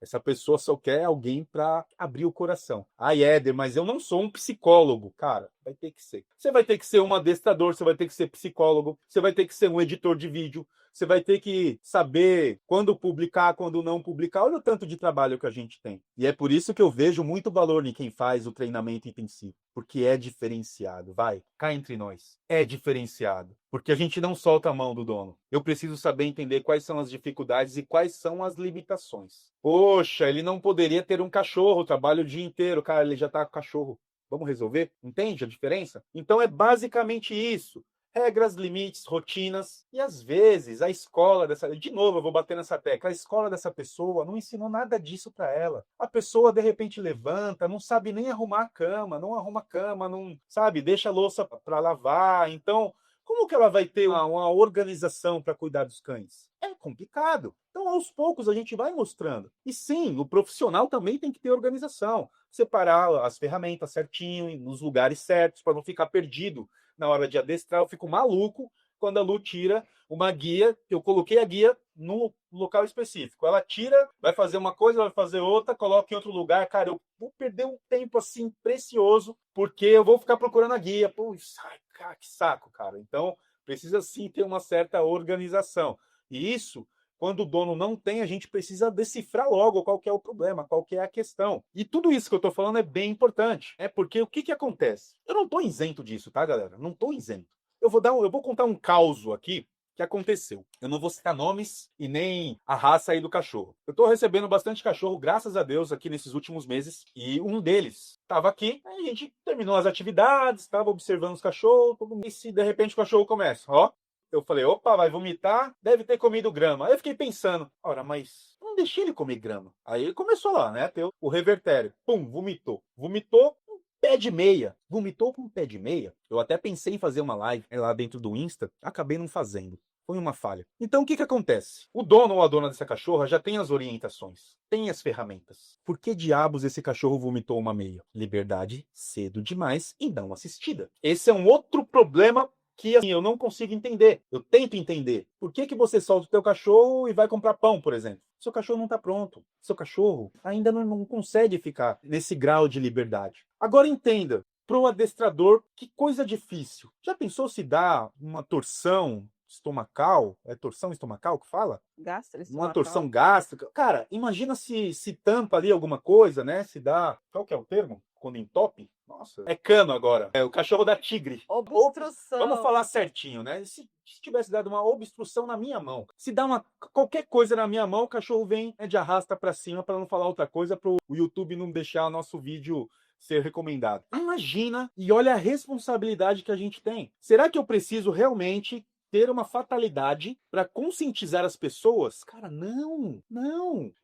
essa pessoa só quer alguém para abrir o coração. Ai, Éder, mas eu não sou um psicólogo. Cara, Vai ter que ser. Você vai ter que ser um adestrador, você vai ter que ser psicólogo, você vai ter que ser um editor de vídeo, você vai ter que saber quando publicar, quando não publicar. Olha o tanto de trabalho que a gente tem. E é por isso que eu vejo muito valor em quem faz o treinamento intensivo, porque é diferenciado. Vai, cá entre nós. É diferenciado, porque a gente não solta a mão do dono. Eu preciso saber entender quais são as dificuldades e quais são as limitações. Poxa, ele não poderia ter um cachorro, trabalha o dia inteiro. Cara, ele já tá com cachorro. Vamos resolver? Entende a diferença? Então é basicamente isso. Regras, limites, rotinas. E às vezes a escola dessa... De novo, eu vou bater nessa tecla. A escola dessa pessoa não ensinou nada disso para ela. A pessoa, de repente, levanta, não sabe nem arrumar a cama, não arruma a cama, não sabe, deixa a louça para lavar. Então, como que ela vai ter uma organização para cuidar dos cães? É complicado. Então, aos poucos, a gente vai mostrando. E sim, o profissional também tem que ter organização. Separar as ferramentas certinho, nos lugares certos, para não ficar perdido na hora de adestrar. Eu fico maluco quando a Lu tira uma guia, eu coloquei a guia no local específico. Ela tira, vai fazer uma coisa, vai fazer outra, coloca em outro lugar. Cara, eu vou perder um tempo assim precioso, porque eu vou ficar procurando a guia. Pô, cara, que saco, cara. Então, precisa sim ter uma certa organização. E isso, quando o dono não tem, a gente precisa decifrar logo qual que é o problema, qual que é a questão. E tudo isso que eu estou falando é bem importante. É porque o que acontece? Eu não estou isento disso, tá, galera? Não estou isento. Eu vou contar um caos aqui que aconteceu. Eu não vou citar nomes e nem a raça aí do cachorro. Eu estou recebendo bastante cachorro, graças a Deus, aqui nesses últimos meses. E um deles estava aqui, aí a gente terminou as atividades, estava observando os cachorros, e se de repente o cachorro começa, ó. Eu falei, opa, vai vomitar, deve ter comido grama. Aí eu fiquei pensando, ora, mas não deixei ele comer grama. Aí ele começou lá, né, ter o revertério. Pum, vomitou. Vomitou com um pé de meia. Vomitou com um pé de meia. Eu até pensei em fazer uma live lá dentro do Insta, acabei não fazendo. Foi uma falha. Então o que acontece? O dono ou a dona dessa cachorra já tem as orientações, tem as ferramentas. Por que diabos esse cachorro vomitou uma meia? Liberdade cedo demais e não assistida. Esse é um outro problema que assim, eu não consigo entender. Eu tento entender. Por que você solta o teu cachorro e vai comprar pão, por exemplo? Seu cachorro não está pronto. Seu cachorro ainda não consegue ficar nesse grau de liberdade. Agora entenda, para o adestrador, que coisa difícil. Já pensou se dá uma torção estomacal? É torção estomacal que fala? Uma torção gástrica. Cara, imagina se tampa ali alguma coisa, né? Se dá... Qual que é o termo? Quando entope? Nossa, é cano agora. É o cachorro da tigre. Obstrução. Vamos falar certinho, né? Se tivesse dado uma obstrução na minha mão, se dá qualquer coisa na minha mão, o cachorro vem de arrasta para cima, para não falar outra coisa, para o YouTube não deixar o nosso vídeo ser recomendado. Imagina e olha a responsabilidade que a gente tem. Será que eu preciso realmente ter uma fatalidade para conscientizar as pessoas? Cara, não.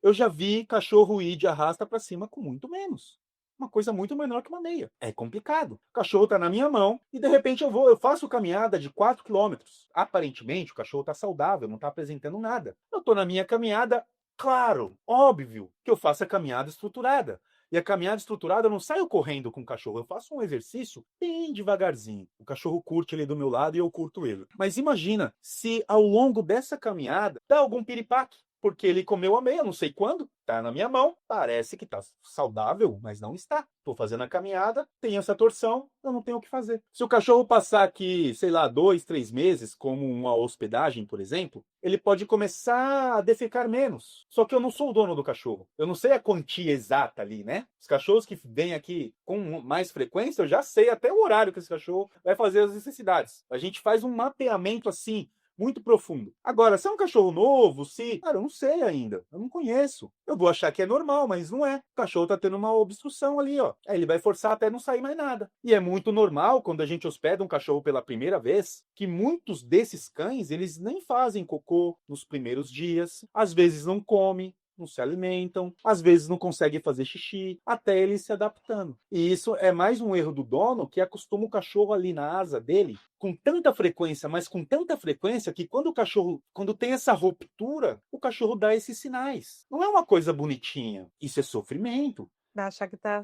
Eu já vi cachorro ir de arrasta para cima com muito menos. Uma coisa muito menor que uma meia. É complicado. O cachorro está na minha mão e de repente eu faço caminhada de 4 quilômetros. Aparentemente o cachorro está saudável, não está apresentando nada. Eu estou na minha caminhada, claro, óbvio que eu faço a caminhada estruturada. E a caminhada estruturada, eu não saio correndo com o cachorro, eu faço um exercício bem devagarzinho. O cachorro curte ele do meu lado e eu curto ele. Mas imagina se ao longo dessa caminhada dá algum piripaque. Porque ele comeu a meia, não sei quando, tá na minha mão, parece que tá saudável, mas não está. Tô fazendo a caminhada, tem essa torção, eu não tenho o que fazer. Se o cachorro passar aqui, sei lá, 2, 3 meses, como uma hospedagem, por exemplo, ele pode começar a defecar menos. Só que eu não sou o dono do cachorro. Eu não sei a quantia exata ali, né? Os cachorros que vêm aqui com mais frequência, eu já sei até o horário que esse cachorro vai fazer as necessidades. A gente faz um mapeamento assim, muito profundo. Agora, se é um cachorro novo, cara, eu não sei ainda. Eu não conheço. Eu vou achar que é normal, mas não é. O cachorro tá tendo uma obstrução ali, ó. Aí ele vai forçar até não sair mais nada. E é muito normal, quando a gente hospeda um cachorro pela primeira vez, que muitos desses cães, eles nem fazem cocô nos primeiros dias. Às vezes não come, não se alimentam, às vezes não conseguem fazer xixi, até ele se adaptando. E isso é mais um erro do dono, que acostuma o cachorro ali na asa dele com tanta frequência, mas com tanta frequência que quando tem essa ruptura, o cachorro dá esses sinais. Não é uma coisa bonitinha, isso é sofrimento. Vai achar que tá...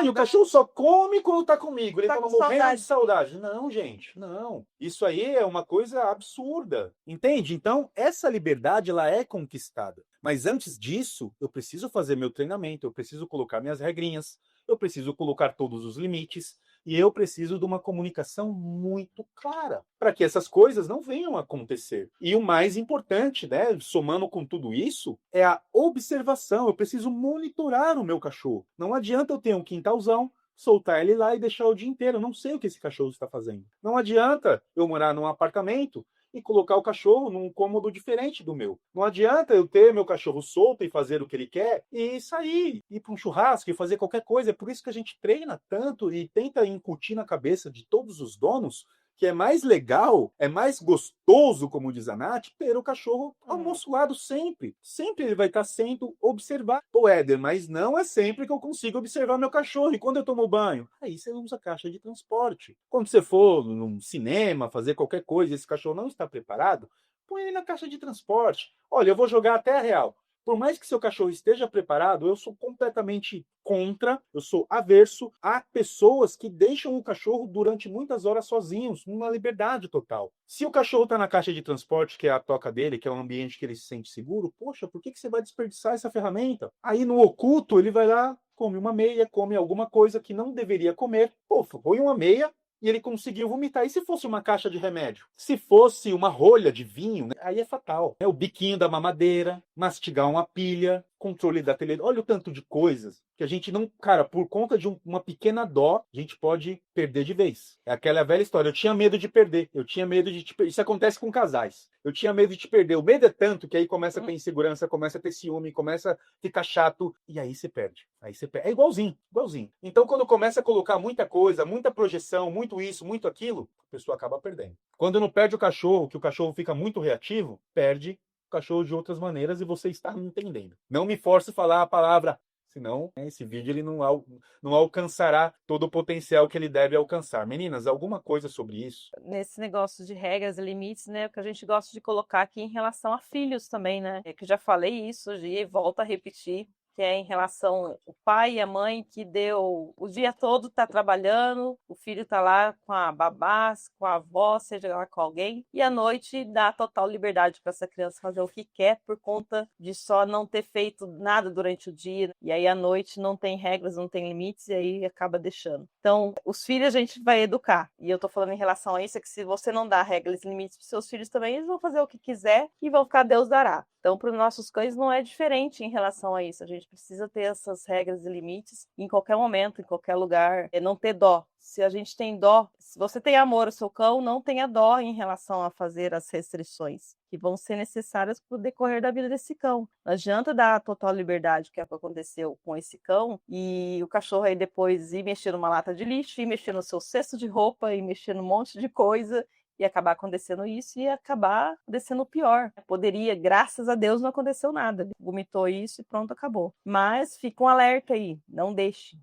E o cachorro só come quando tá comigo. Ele Tá tava com morrendo de saudade. Não, gente, não. Isso aí é uma coisa absurda. Entende? Então, essa liberdade, ela é conquistada. Mas antes disso, eu preciso fazer meu treinamento, eu preciso colocar minhas regrinhas, eu preciso colocar todos os limites. E eu preciso de uma comunicação muito clara para que essas coisas não venham a acontecer. E o mais importante, né, somando com tudo isso, é a observação. Eu preciso monitorar o meu cachorro. Não adianta eu ter um quintalzão, soltar ele lá e deixar o dia inteiro. Eu não sei o que esse cachorro está fazendo. Não adianta eu morar num apartamento e colocar o cachorro num cômodo diferente do meu. Não adianta eu ter meu cachorro solto e fazer o que ele quer e sair, ir para um churrasco e fazer qualquer coisa. É por isso que a gente treina tanto e tenta incutir na cabeça de todos os donos que é mais legal, é mais gostoso, como diz a Nath, ter o cachorro ao nosso lado sempre. Sempre ele vai estar sendo observado. Pô, Éder, mas não é sempre que eu consigo observar meu cachorro. E quando eu tomo banho? Aí você usa a caixa de transporte. Quando você for num cinema, fazer qualquer coisa e esse cachorro não está preparado, põe ele na caixa de transporte. Olha, eu vou jogar até a real. Por mais que seu cachorro esteja preparado, eu sou completamente contra, eu sou averso a pessoas que deixam o cachorro durante muitas horas sozinhos, numa liberdade total. Se o cachorro está na caixa de transporte, que é a toca dele, que é um ambiente que ele se sente seguro, poxa, por que você vai desperdiçar essa ferramenta? Aí no oculto, ele vai lá, come uma meia, come alguma coisa que não deveria comer. Pô, põe uma meia, e ele conseguiu vomitar. E se fosse uma caixa de remédio? Se fosse uma rolha de vinho, né? Aí é fatal. É o biquinho da mamadeira, mastigar uma pilha, controle da televisão. Olha o tanto de coisas que a gente não... Cara, por conta de uma pequena dó, a gente pode perder de vez. É aquela velha história. Eu tinha medo de perder. Eu tinha medo de te perder. Isso acontece com casais. Eu tinha medo de te perder. O medo é tanto que aí começa a ter insegurança, começa a ter ciúme, começa a ficar chato. E aí você perde. Aí você perde. É igualzinho, igualzinho. Então, quando começa a colocar muita coisa, muita projeção, muito isso, muito aquilo, a pessoa acaba perdendo. Quando não perde o cachorro, que o cachorro fica muito reativo, perde o cachorro de outras maneiras e você está me entendendo. Não me force a falar a palavra, senão esse vídeo ele não alcançará todo o potencial que ele deve alcançar. Meninas, alguma coisa sobre isso? Nesse negócio de regras e limites, né, o que a gente gosta de colocar aqui em relação a filhos também, né? É que eu já falei isso e volto a repetir, que é em relação ao pai e a mãe que deu o dia todo tá trabalhando, o filho tá lá com a babá, com a avó, seja lá com alguém, e à noite dá total liberdade para essa criança fazer o que quer por conta de só não ter feito nada durante o dia, e aí à noite não tem regras, não tem limites, e aí acaba deixando. Então, os filhos a gente vai educar, e eu tô falando em relação a isso, é que se você não dá regras e limites para seus filhos também, eles vão fazer o que quiser e vão ficar Deus dará. Então, para os nossos cães não é diferente em relação a isso. A gente precisa ter essas regras e limites em qualquer momento, em qualquer lugar. É não ter dó. Se a gente tem dó, se você tem amor ao seu cão, não tenha dó em relação a fazer as restrições que vão ser necessárias para o decorrer da vida desse cão. Não adianta dar total liberdade, que é o que aconteceu com esse cão, e o cachorro aí depois ir mexer numa lata de lixo, ir mexer no seu cesto de roupa, ir mexer num monte de coisa, e acabar acontecendo isso e acabar acontecendo o pior. Poderia, graças a Deus, não aconteceu nada. Ele vomitou isso e pronto, acabou. Mas fica um alerta aí, não deixe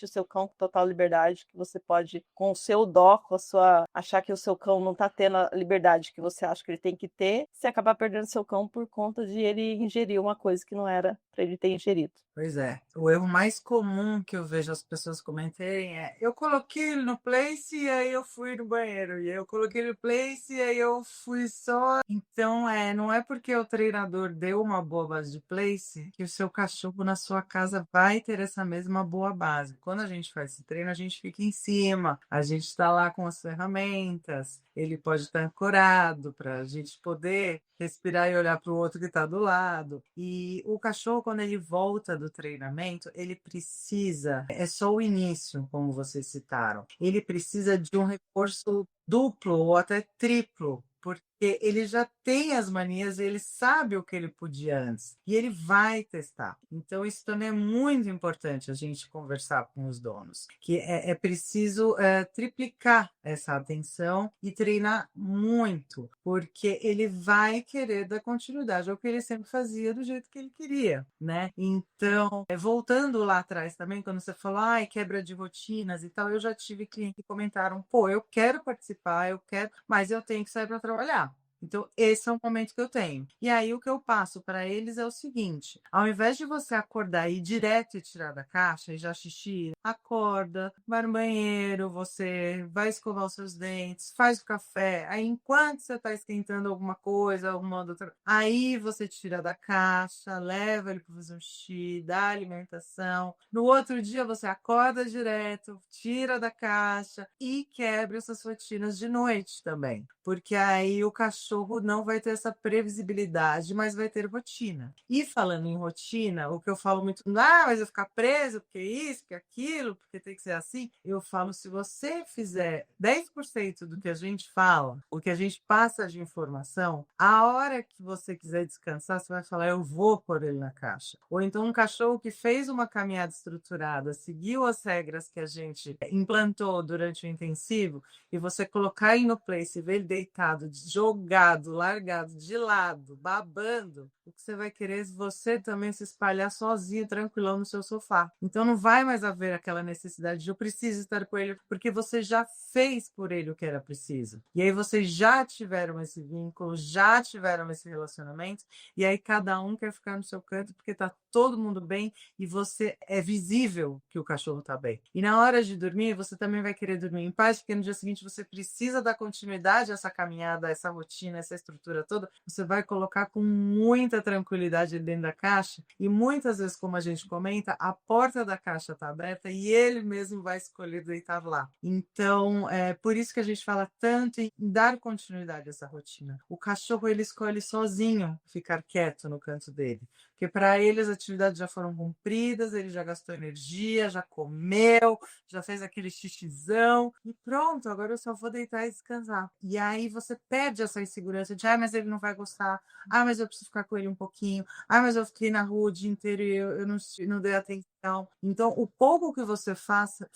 o seu cão com total liberdade, que você pode, com o seu dó, com a sua, achar que o seu cão não tá tendo a liberdade que você acha que ele tem que ter, você acabar perdendo seu cão por conta de ele ingerir uma coisa que não era para ele ter ingerido. Pois é. O erro mais comum que eu vejo as pessoas comentarem é: eu coloquei ele no place e aí eu fui no banheiro. E aí eu coloquei ele no place e aí eu fui só. Então, não é porque o treinador deu uma boa base de place que o seu cachorro na sua casa vai ter essa mesma boa base. Quando a gente faz esse treino, a gente fica em cima, a gente está lá com as ferramentas, ele pode estar ancorado para a gente poder respirar e olhar para o outro que está do lado. E o cachorro, quando ele volta do treinamento, ele precisa, é só o início, como vocês citaram, ele precisa de um reforço duplo ou até triplo, porque ele já tem as manias, ele sabe o que ele podia antes e ele vai testar. Então, isso também é muito importante a gente conversar com os donos, que é preciso triplicar essa atenção e treinar muito, porque ele vai querer dar continuidade ao que ele sempre fazia do jeito que ele queria, né? Então, voltando lá atrás também, quando você falou, quebra de rotinas e tal, eu já tive clientes que comentaram, pô, eu quero participar, eu quero, mas eu tenho que sair para trabalhar. Então, esse é o momento que eu tenho. E aí, o que eu passo para eles é o seguinte: ao invés de você acordar e ir direto e tirar da caixa e já xixi, acorda, vai no banheiro, você vai escovar os seus dentes, faz o café. Aí, enquanto você está esquentando alguma coisa, alguma outra, aí você tira da caixa, leva ele para fazer um xixi, dá alimentação. No outro dia, você acorda direto, tira da caixa e quebra essas rotinas de noite também. Porque aí o cachorro não vai ter essa previsibilidade, mas vai ter rotina. E falando em rotina, o que eu falo muito, mas eu ficar preso, porque isso, porque aquilo, porque tem que ser assim. Eu falo, se você fizer 10% do que a gente fala, o que a gente passa de informação, a hora que você quiser descansar, você vai falar, eu vou pôr ele na caixa. Ou então um cachorro que fez uma caminhada estruturada, seguiu as regras que a gente implantou durante o intensivo, e você colocar ele no place e ver ele deitado, jogado, largado, de lado, babando, o que você vai querer é você também se espalhar sozinho, tranquilão no seu sofá. Então não vai mais haver aquela necessidade de eu preciso estar com ele, porque você já fez por ele o que era preciso. E aí vocês já tiveram esse vínculo, já tiveram esse relacionamento, e aí cada um quer ficar no seu canto porque tá todo mundo bem e você é visível que o cachorro tá bem. E na hora de dormir, você também vai querer dormir em paz, porque no dia seguinte você precisa dar continuidade a essa caminhada, a essa rotina, essa estrutura toda. Você vai colocar com muita tranquilidade dentro da caixa e muitas vezes, como a gente comenta, a porta da caixa está aberta e ele mesmo vai escolher deitar lá. Então, é por isso que a gente fala tanto em dar continuidade a essa rotina. O cachorro, ele escolhe sozinho ficar quieto no canto dele, porque para ele as atividades já foram cumpridas, ele já gastou energia, já comeu, já fez aquele xixizão e pronto, agora eu só vou deitar e descansar. E aí você perde essa insegurança de, mas ele não vai gostar, mas eu preciso ficar com ele um pouquinho, mas eu fiquei na rua o dia inteiro e eu não dei atenção. Então, o pouco que você faça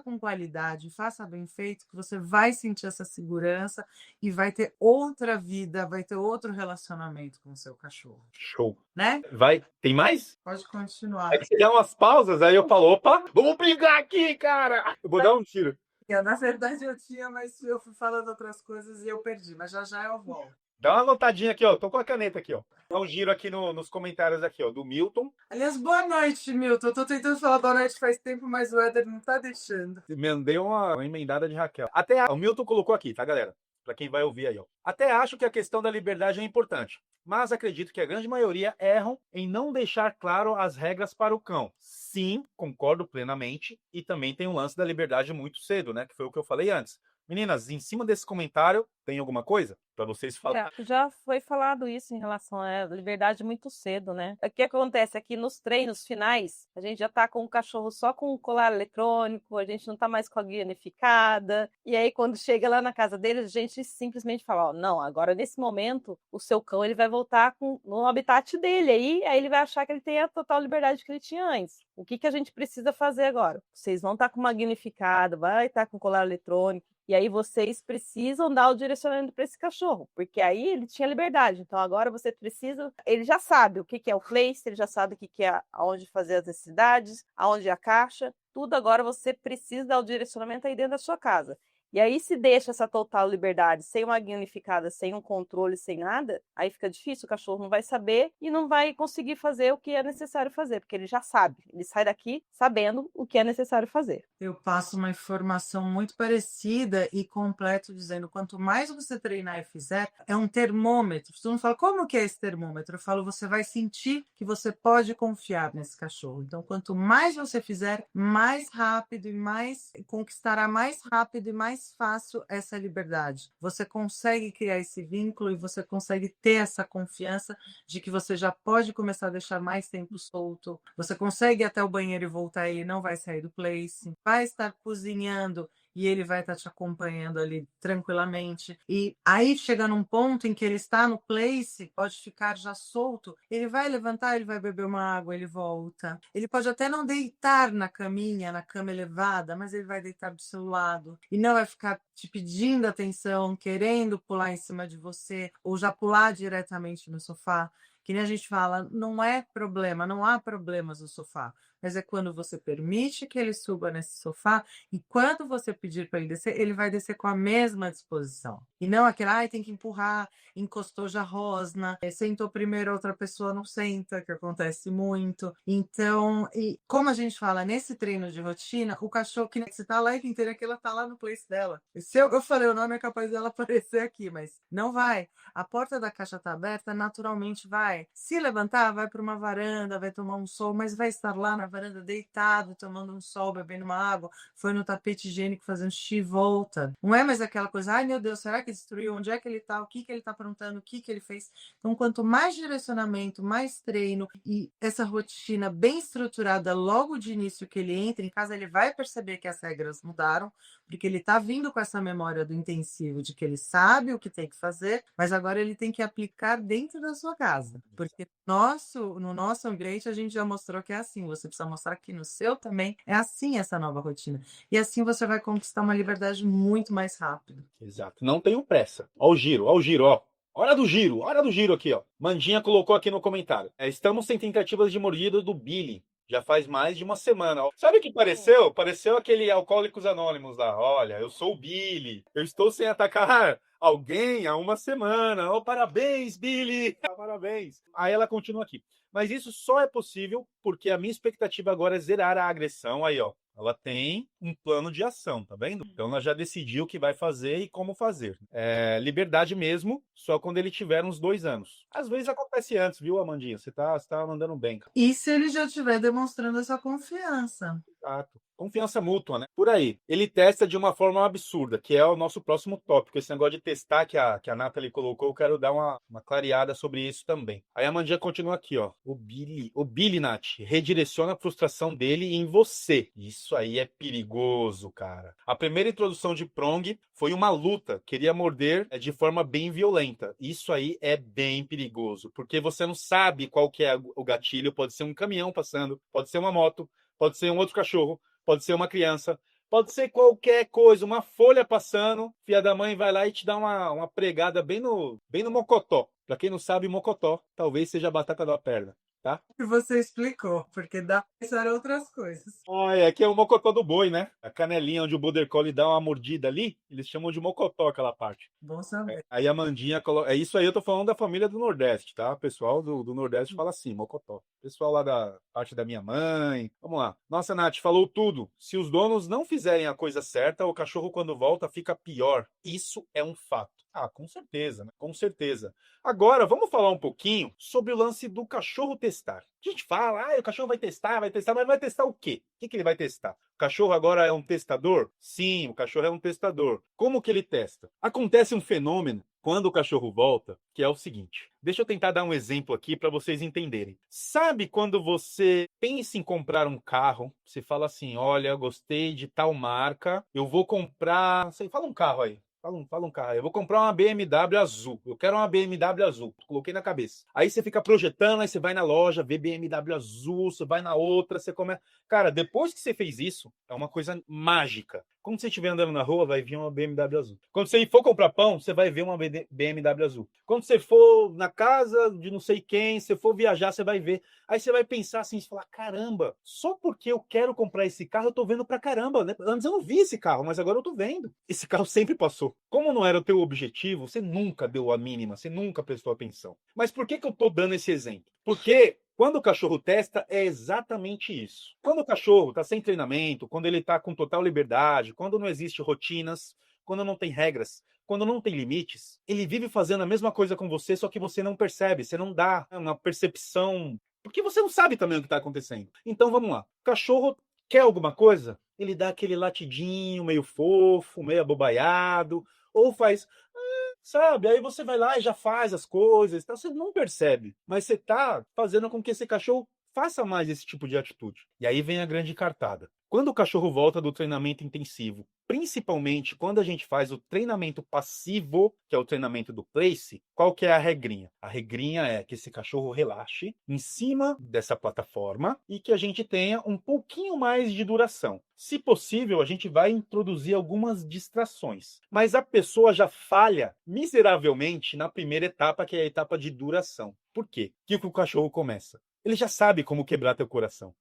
com qualidade, faça bem feito, que você vai sentir essa segurança e vai ter outra vida, vai ter outro relacionamento com o seu cachorro. Show. Né? Vai, tem mais? Pode continuar. Aí você dá umas pausas, aí eu falo, opa, vamos brigar aqui, cara! Eu vou dar um tiro. Na verdade eu tinha, mas eu fui falando outras coisas e eu perdi, mas já eu volto. Dá uma anotadinha aqui, ó. Tô com a caneta aqui, ó. Dá um giro aqui nos comentários aqui, ó, do Milton. Aliás, boa noite, Milton. Eu tô tentando falar boa noite faz tempo, mas o Éder não tá deixando. Mandei uma emendada de Raquel. Até o Milton colocou aqui, tá, galera? Pra quem vai ouvir aí, ó. Até acho que a questão da liberdade é importante, mas acredito que a grande maioria erram em não deixar claro as regras para o cão. Sim, concordo plenamente. E também tem um lance da liberdade muito cedo, né? Que foi o que eu falei antes. Meninas, em cima desse comentário, tem alguma coisa para vocês falarem? Já foi falado isso em relação à liberdade muito cedo, né? O que acontece aqui nos treinos finais, a gente já tá com o cachorro só com o colar eletrônico, a gente não tá mais com a guia unificada, e aí quando chega lá na casa deles, a gente simplesmente fala, não, agora nesse momento, o seu cão ele vai voltar no habitat dele, aí ele vai achar que ele tem a total liberdade que ele tinha antes. O que a gente precisa fazer agora? Vocês vão estar com uma guia unificada, vai estar com colar eletrônico, e aí vocês precisam dar o direcionamento para esse cachorro, porque aí ele tinha liberdade. Então agora você precisa, ele já sabe o que é o place, ele já sabe o que é aonde fazer as necessidades, aonde é a caixa, tudo agora você precisa dar o direcionamento aí dentro da sua casa. E aí, se deixa essa total liberdade, sem uma guia unificada, sem um controle, sem nada, aí fica difícil, o cachorro não vai saber e não vai conseguir fazer o que é necessário fazer, porque ele já sabe, ele sai daqui sabendo o que é necessário fazer. Eu passo uma informação muito parecida e completa, dizendo, quanto mais você treinar e fizer, é um termômetro. Todo mundo fala, como que é esse termômetro? Eu falo, você vai sentir que você pode confiar nesse cachorro. Então, quanto mais você fizer, mais rápido e mais, conquistará mais rápido e mais fácil essa liberdade. Você consegue criar esse vínculo e você consegue ter essa confiança de que você já pode começar a deixar mais tempo solto. Você consegue ir até o banheiro e voltar e não vai sair do place. Vai estar cozinhando e ele vai estar te acompanhando ali tranquilamente. E aí chega num ponto em que ele está no place, pode ficar já solto, ele vai levantar, ele vai beber uma água, ele volta. Ele pode até não deitar na caminha, na cama elevada, mas ele vai deitar do seu lado e não vai ficar te pedindo atenção, querendo pular em cima de você ou já pular diretamente no sofá. Que nem a gente fala, não é problema, não há problemas no sofá, mas é quando você permite que ele suba nesse sofá e quando você pedir para ele vai descer com a mesma disposição. E não aquele, ai, tem que empurrar, encostou já rosna, sentou primeiro, outra pessoa não senta, que acontece muito. Então, e como a gente fala nesse treino de rotina, o cachorro, que você tá lá inteira, que ela tá lá no place dela. Se eu falei o nome, é capaz dela aparecer aqui, mas não vai. A porta da caixa tá aberta, naturalmente vai. Se levantar, vai para uma varanda, vai tomar um sol, mas vai estar lá na varanda deitado, tomando um sol, bebendo uma água, foi no tapete higiênico fazendo xixi e volta. Não é mais aquela coisa, ai meu Deus, será que destruiu? Onde é que ele tá? O que que ele tá aprontando? O que que ele fez? Então, quanto mais direcionamento, mais treino e essa rotina bem estruturada logo de início que ele entra em casa, ele vai perceber que as regras mudaram, porque ele tá vindo com essa memória do intensivo, de que ele sabe o que tem que fazer, mas agora ele tem que aplicar dentro da sua casa. Porque no nosso ambiente a gente já mostrou que é assim, você precisa mostrar que no seu também é assim essa nova rotina. E assim você vai conquistar uma liberdade muito mais rápido. Exato. Não tenho pressa. Ó o giro, ó. Hora do giro aqui, ó. Mandinha colocou aqui no comentário. Estamos sem tentativas de mordida do Billy. Já faz mais de uma semana. Sabe o que pareceu? Pareceu aquele Alcoólicos Anônimos lá. Olha, eu sou o Billy. Eu estou sem atacar alguém há uma semana. Oh, parabéns, Billy. Parabéns. Aí ela continua aqui. Mas isso só é possível porque a minha expectativa agora é zerar a agressão. Aí, ó. Ela tem um plano de ação, tá vendo? Então ela já decidiu o que vai fazer e como fazer. Liberdade mesmo, só quando ele tiver uns 2 anos. Às vezes acontece antes, viu, Amandinha? Você tá mandando bem. E se ele já estiver demonstrando essa confiança? Exato. Confiança mútua, né? Por aí. Ele testa de uma forma absurda, que é o nosso próximo tópico. Esse negócio de testar que a Nathalie colocou, eu quero dar uma clareada sobre isso também. Aí a Mandinha continua aqui, ó. O Billy, Nath, redireciona a frustração dele em você. Isso aí é perigoso, cara. A primeira introdução de Prong foi uma luta. Queria morder de forma bem violenta. Isso aí é bem perigoso, porque você não sabe qual que é o gatilho. Pode ser um caminhão passando, pode ser uma moto, pode ser um outro cachorro, pode ser uma criança, pode ser qualquer coisa, uma folha passando, filha da mãe vai lá e te dá uma pregada bem no mocotó. Pra quem não sabe, mocotó talvez seja a batata da perna, tá? E você explicou, porque dá pra pensar outras coisas. Aqui é o mocotó do boi, né? A canelinha onde o Border Collie dá uma mordida ali, eles chamam de mocotó aquela parte. Bom saber. Aí a Mandinha coloca. É isso aí, eu tô falando da família do Nordeste, tá? O pessoal do Nordeste fala assim, mocotó. Pessoal lá da parte da minha mãe. Vamos lá. Nossa, Nath, falou tudo. Se os donos não fizerem a coisa certa, o cachorro, quando volta, fica pior. Isso é um fato. Ah, com certeza, né? Com certeza. Agora, vamos falar um pouquinho sobre o lance do cachorro testar. A gente fala, o cachorro vai testar, mas vai testar o quê? O que ele vai testar? O cachorro agora é um testador? Sim, o cachorro é um testador. Como que ele testa? Acontece um fenômeno quando o cachorro volta, que é o seguinte. Deixa eu tentar dar um exemplo aqui para vocês entenderem. Sabe quando você pensa em comprar um carro, você fala assim, olha, eu gostei de tal marca, eu vou comprar... Fala um carro aí. Fala um carro aí. Eu vou comprar uma BMW azul. Eu quero uma BMW azul. Coloquei na cabeça. Aí você fica projetando, aí você vai na loja, vê BMW azul, você vai na outra, você começa... Cara, depois que você fez isso, é uma coisa mágica. Quando você estiver andando na rua, vai vir uma BMW azul. Quando você for comprar pão, você vai ver uma BMW azul. Quando você for na casa de não sei quem, se for viajar, você vai ver. Aí você vai pensar assim, você falar, caramba, só porque eu quero comprar esse carro, eu tô vendo pra caramba, né? Antes eu não vi esse carro, mas agora eu tô vendo. Esse carro sempre passou. Como não era o teu objetivo, você nunca deu a mínima, você nunca prestou atenção. Mas por que eu tô dando esse exemplo? Porque quando o cachorro testa, é exatamente isso. Quando o cachorro está sem treinamento, quando ele está com total liberdade, quando não existe rotinas, quando não tem regras, quando não tem limites, ele vive fazendo a mesma coisa com você, só que você não percebe, você não dá uma percepção, porque você não sabe também o que está acontecendo. Então vamos lá. O cachorro quer alguma coisa? Ele dá aquele latidinho meio fofo, meio abobaiado, ou faz... Sabe? Aí você vai lá e já faz as coisas, então você não percebe, mas você tá fazendo com que esse cachorro faça mais esse tipo de atitude. E aí vem a grande cartada. Quando o cachorro volta do treinamento intensivo, principalmente quando a gente faz o treinamento passivo, que é o treinamento do place, qual que é a regrinha? A regrinha é que esse cachorro relaxe em cima dessa plataforma e que a gente tenha um pouquinho mais de duração. Se possível, a gente vai introduzir algumas distrações, mas a pessoa já falha miseravelmente na primeira etapa, que é a etapa de duração. Por quê? O que o cachorro começa? Ele já sabe como quebrar teu coração.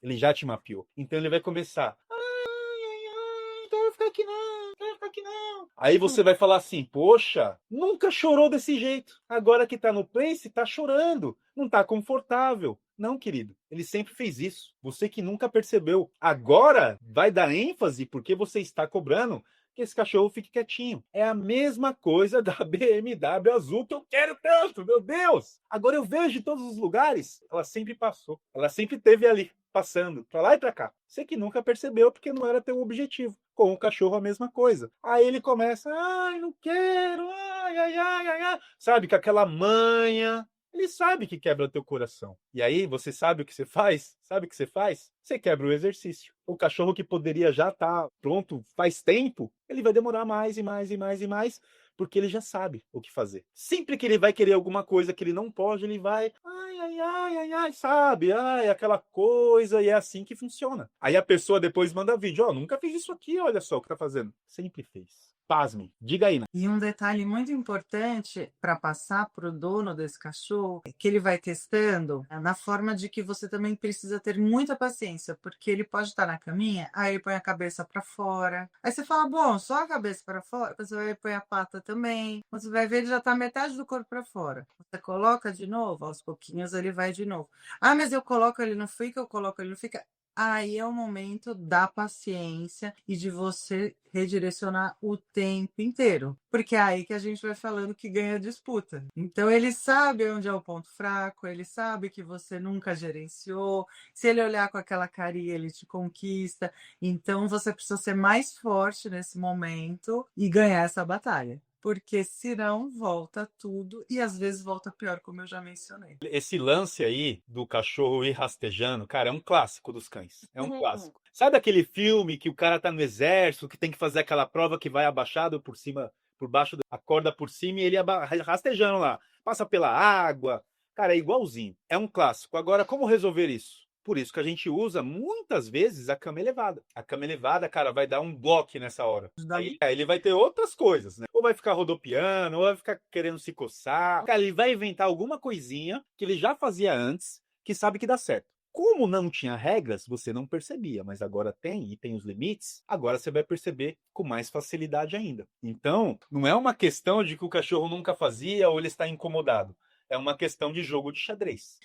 Ele já te mapeou. Então ele vai começar. Não quero ficar aqui não, não quero ficar aqui não. Aí você vai falar assim, poxa, nunca chorou desse jeito. Agora que tá no place, tá chorando. Não tá confortável. Não, querido, ele sempre fez isso. Você que nunca percebeu. Agora vai dar ênfase porque você está cobrando que esse cachorro fique quietinho. É a mesma coisa da BMW azul que eu quero tanto, meu Deus! Agora eu vejo em todos os lugares, ela sempre passou. Ela sempre esteve ali, passando, pra lá e pra cá. Você que nunca percebeu porque não era teu objetivo. Com o cachorro a mesma coisa. Aí ele começa, ai, não quero, ai, ai, ai, ai, ai. Sabe, com aquela manha. Ele sabe que quebra teu coração. E aí, você sabe o que você faz? Sabe o que você faz? Você quebra o exercício. O cachorro que poderia já estar pronto faz tempo, ele vai demorar mais e mais e mais e mais, porque ele já sabe o que fazer. Sempre que ele vai querer alguma coisa que ele não pode, ele vai, ai, ai, ai, ai, ai, sabe? Ai, aquela coisa, e é assim que funciona. Aí a pessoa depois manda vídeo, ó, nunca fiz isso aqui, olha só o que tá fazendo. Sempre fez. Pasme, diga aí, né? E um detalhe muito importante para passar para o dono desse cachorro, é que ele vai testando na forma de que você também precisa ter muita paciência, porque ele pode estar na caminha, aí ele põe a cabeça para fora. Aí você fala, bom, só a cabeça para fora, você vai pôr a pata também. Você vai ver, ele já está metade do corpo para fora. Você coloca de novo, aos pouquinhos ele vai de novo. Ah, mas eu coloco, ele não fica, eu coloco, ele não fica. Aí é o momento da paciência e de você redirecionar o tempo inteiro. Porque é aí que a gente vai falando que ganha disputa. Então ele sabe onde é o ponto fraco, ele sabe que você nunca gerenciou. Se ele olhar com aquela carinha, ele te conquista. Então você precisa ser mais forte nesse momento e ganhar essa batalha. Porque senão volta tudo e às vezes volta pior, como eu já mencionei. Esse lance aí do cachorro ir rastejando, cara, é um clássico dos cães. É um clássico. Sabe aquele filme que o cara tá no exército, que tem que fazer aquela prova que vai abaixado por cima, por baixo da corda por cima e ele rastejando lá. Passa pela água. Cara, é igualzinho. É um clássico. Agora, como resolver isso? Por isso que a gente usa muitas vezes a cama elevada. A cama elevada, cara, vai dar um bloco nessa hora. Aí ele vai ter outras coisas, né? Ou vai ficar rodopiando, ou vai ficar querendo se coçar. Cara, ele vai inventar alguma coisinha que ele já fazia antes, que sabe que dá certo. Como não tinha regras, você não percebia, mas agora tem e tem os limites, agora você vai perceber com mais facilidade ainda. Então, não é uma questão de que o cachorro nunca fazia ou ele está incomodado. É uma questão de jogo de xadrez.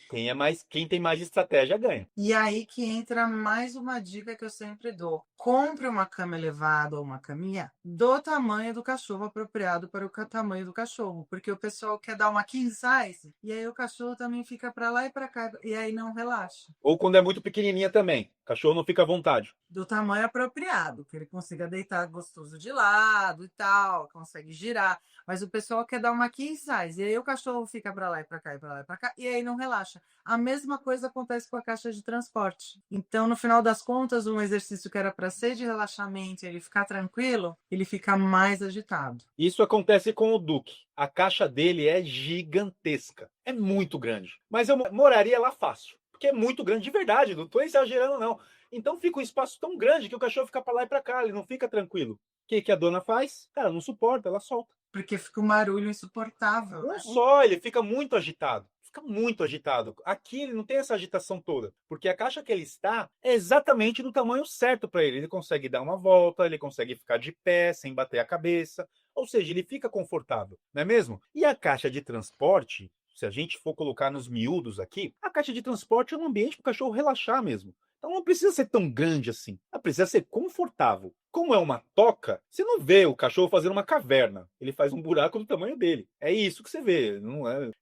Quem tem mais estratégia ganha. E aí que entra mais uma dica que eu sempre dou. Compre uma cama elevada ou uma caminha do tamanho do cachorro, apropriado para o tamanho do cachorro. Porque o pessoal quer dar uma king size e aí o cachorro também fica para lá e para cá e aí não relaxa. Ou quando é muito pequenininha também. O cachorro não fica à vontade. Do tamanho apropriado, que ele consiga deitar gostoso de lado e tal, consegue girar. Mas o pessoal quer dar uma king size, e aí o cachorro fica para lá e para cá, e para lá e para cá, e aí não relaxa. A mesma coisa acontece com a caixa de transporte. Então, no final das contas, um exercício que era para ser de relaxamento, ele ficar tranquilo, ele fica mais agitado. Isso acontece com o Duque. A caixa dele é gigantesca. É muito grande. Mas eu moraria lá fácil. Porque é muito grande de verdade. Não estou exagerando, não. Então fica um espaço tão grande que o cachorro fica para lá e para cá. Ele não fica tranquilo. O que a dona faz? Cara, não suporta, ela solta. Porque fica um barulho insuportável. Não só, ele fica muito agitado. Fica muito agitado. Aqui ele não tem essa agitação toda, porque a caixa que ele está é exatamente do tamanho certo para ele. Ele consegue dar uma volta, ele consegue ficar de pé sem bater a cabeça, ou seja, ele fica confortável, não é mesmo? E a caixa de transporte, se a gente for colocar nos miúdos aqui, a caixa de transporte é um ambiente para o cachorro relaxar mesmo. Então não precisa ser tão grande assim. Ela precisa ser confortável. Como é uma toca, você não vê o cachorro fazendo uma caverna. Ele faz um buraco do tamanho dele. É isso que você vê.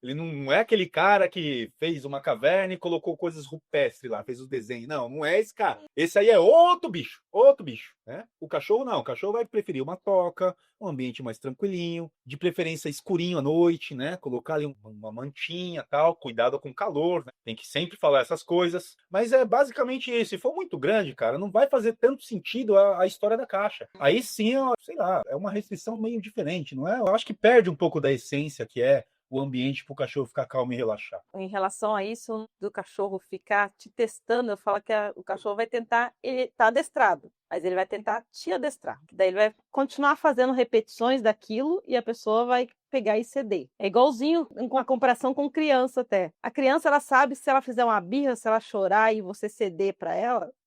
Ele não é aquele cara que fez uma caverna e colocou coisas rupestres lá, fez os desenhos. Não, não é esse cara. Esse aí é outro bicho. Outro bicho. Né? O cachorro não. O cachorro vai preferir uma toca, um ambiente mais tranquilinho, de preferência escurinho à noite, né? Colocar ali uma mantinha tal, cuidado com o calor, né? Tem que sempre falar essas coisas. Mas é basicamente isso. Se for muito grande, cara, não vai fazer tanto sentido a história da caixa. Aí sim, sei lá, é uma restrição meio diferente, não é? Eu acho que perde um pouco da essência que é o ambiente para o cachorro ficar calmo e relaxar. Em relação a isso, do cachorro ficar te testando, eu falo que o cachorro vai tentar, ele tá adestrado, mas ele vai tentar te adestrar. Daí ele vai continuar fazendo repetições daquilo e a pessoa vai pegar e ceder. É igualzinho com a comparação com criança até. A criança, ela sabe se ela fizer uma birra, se ela chorar e você ceder para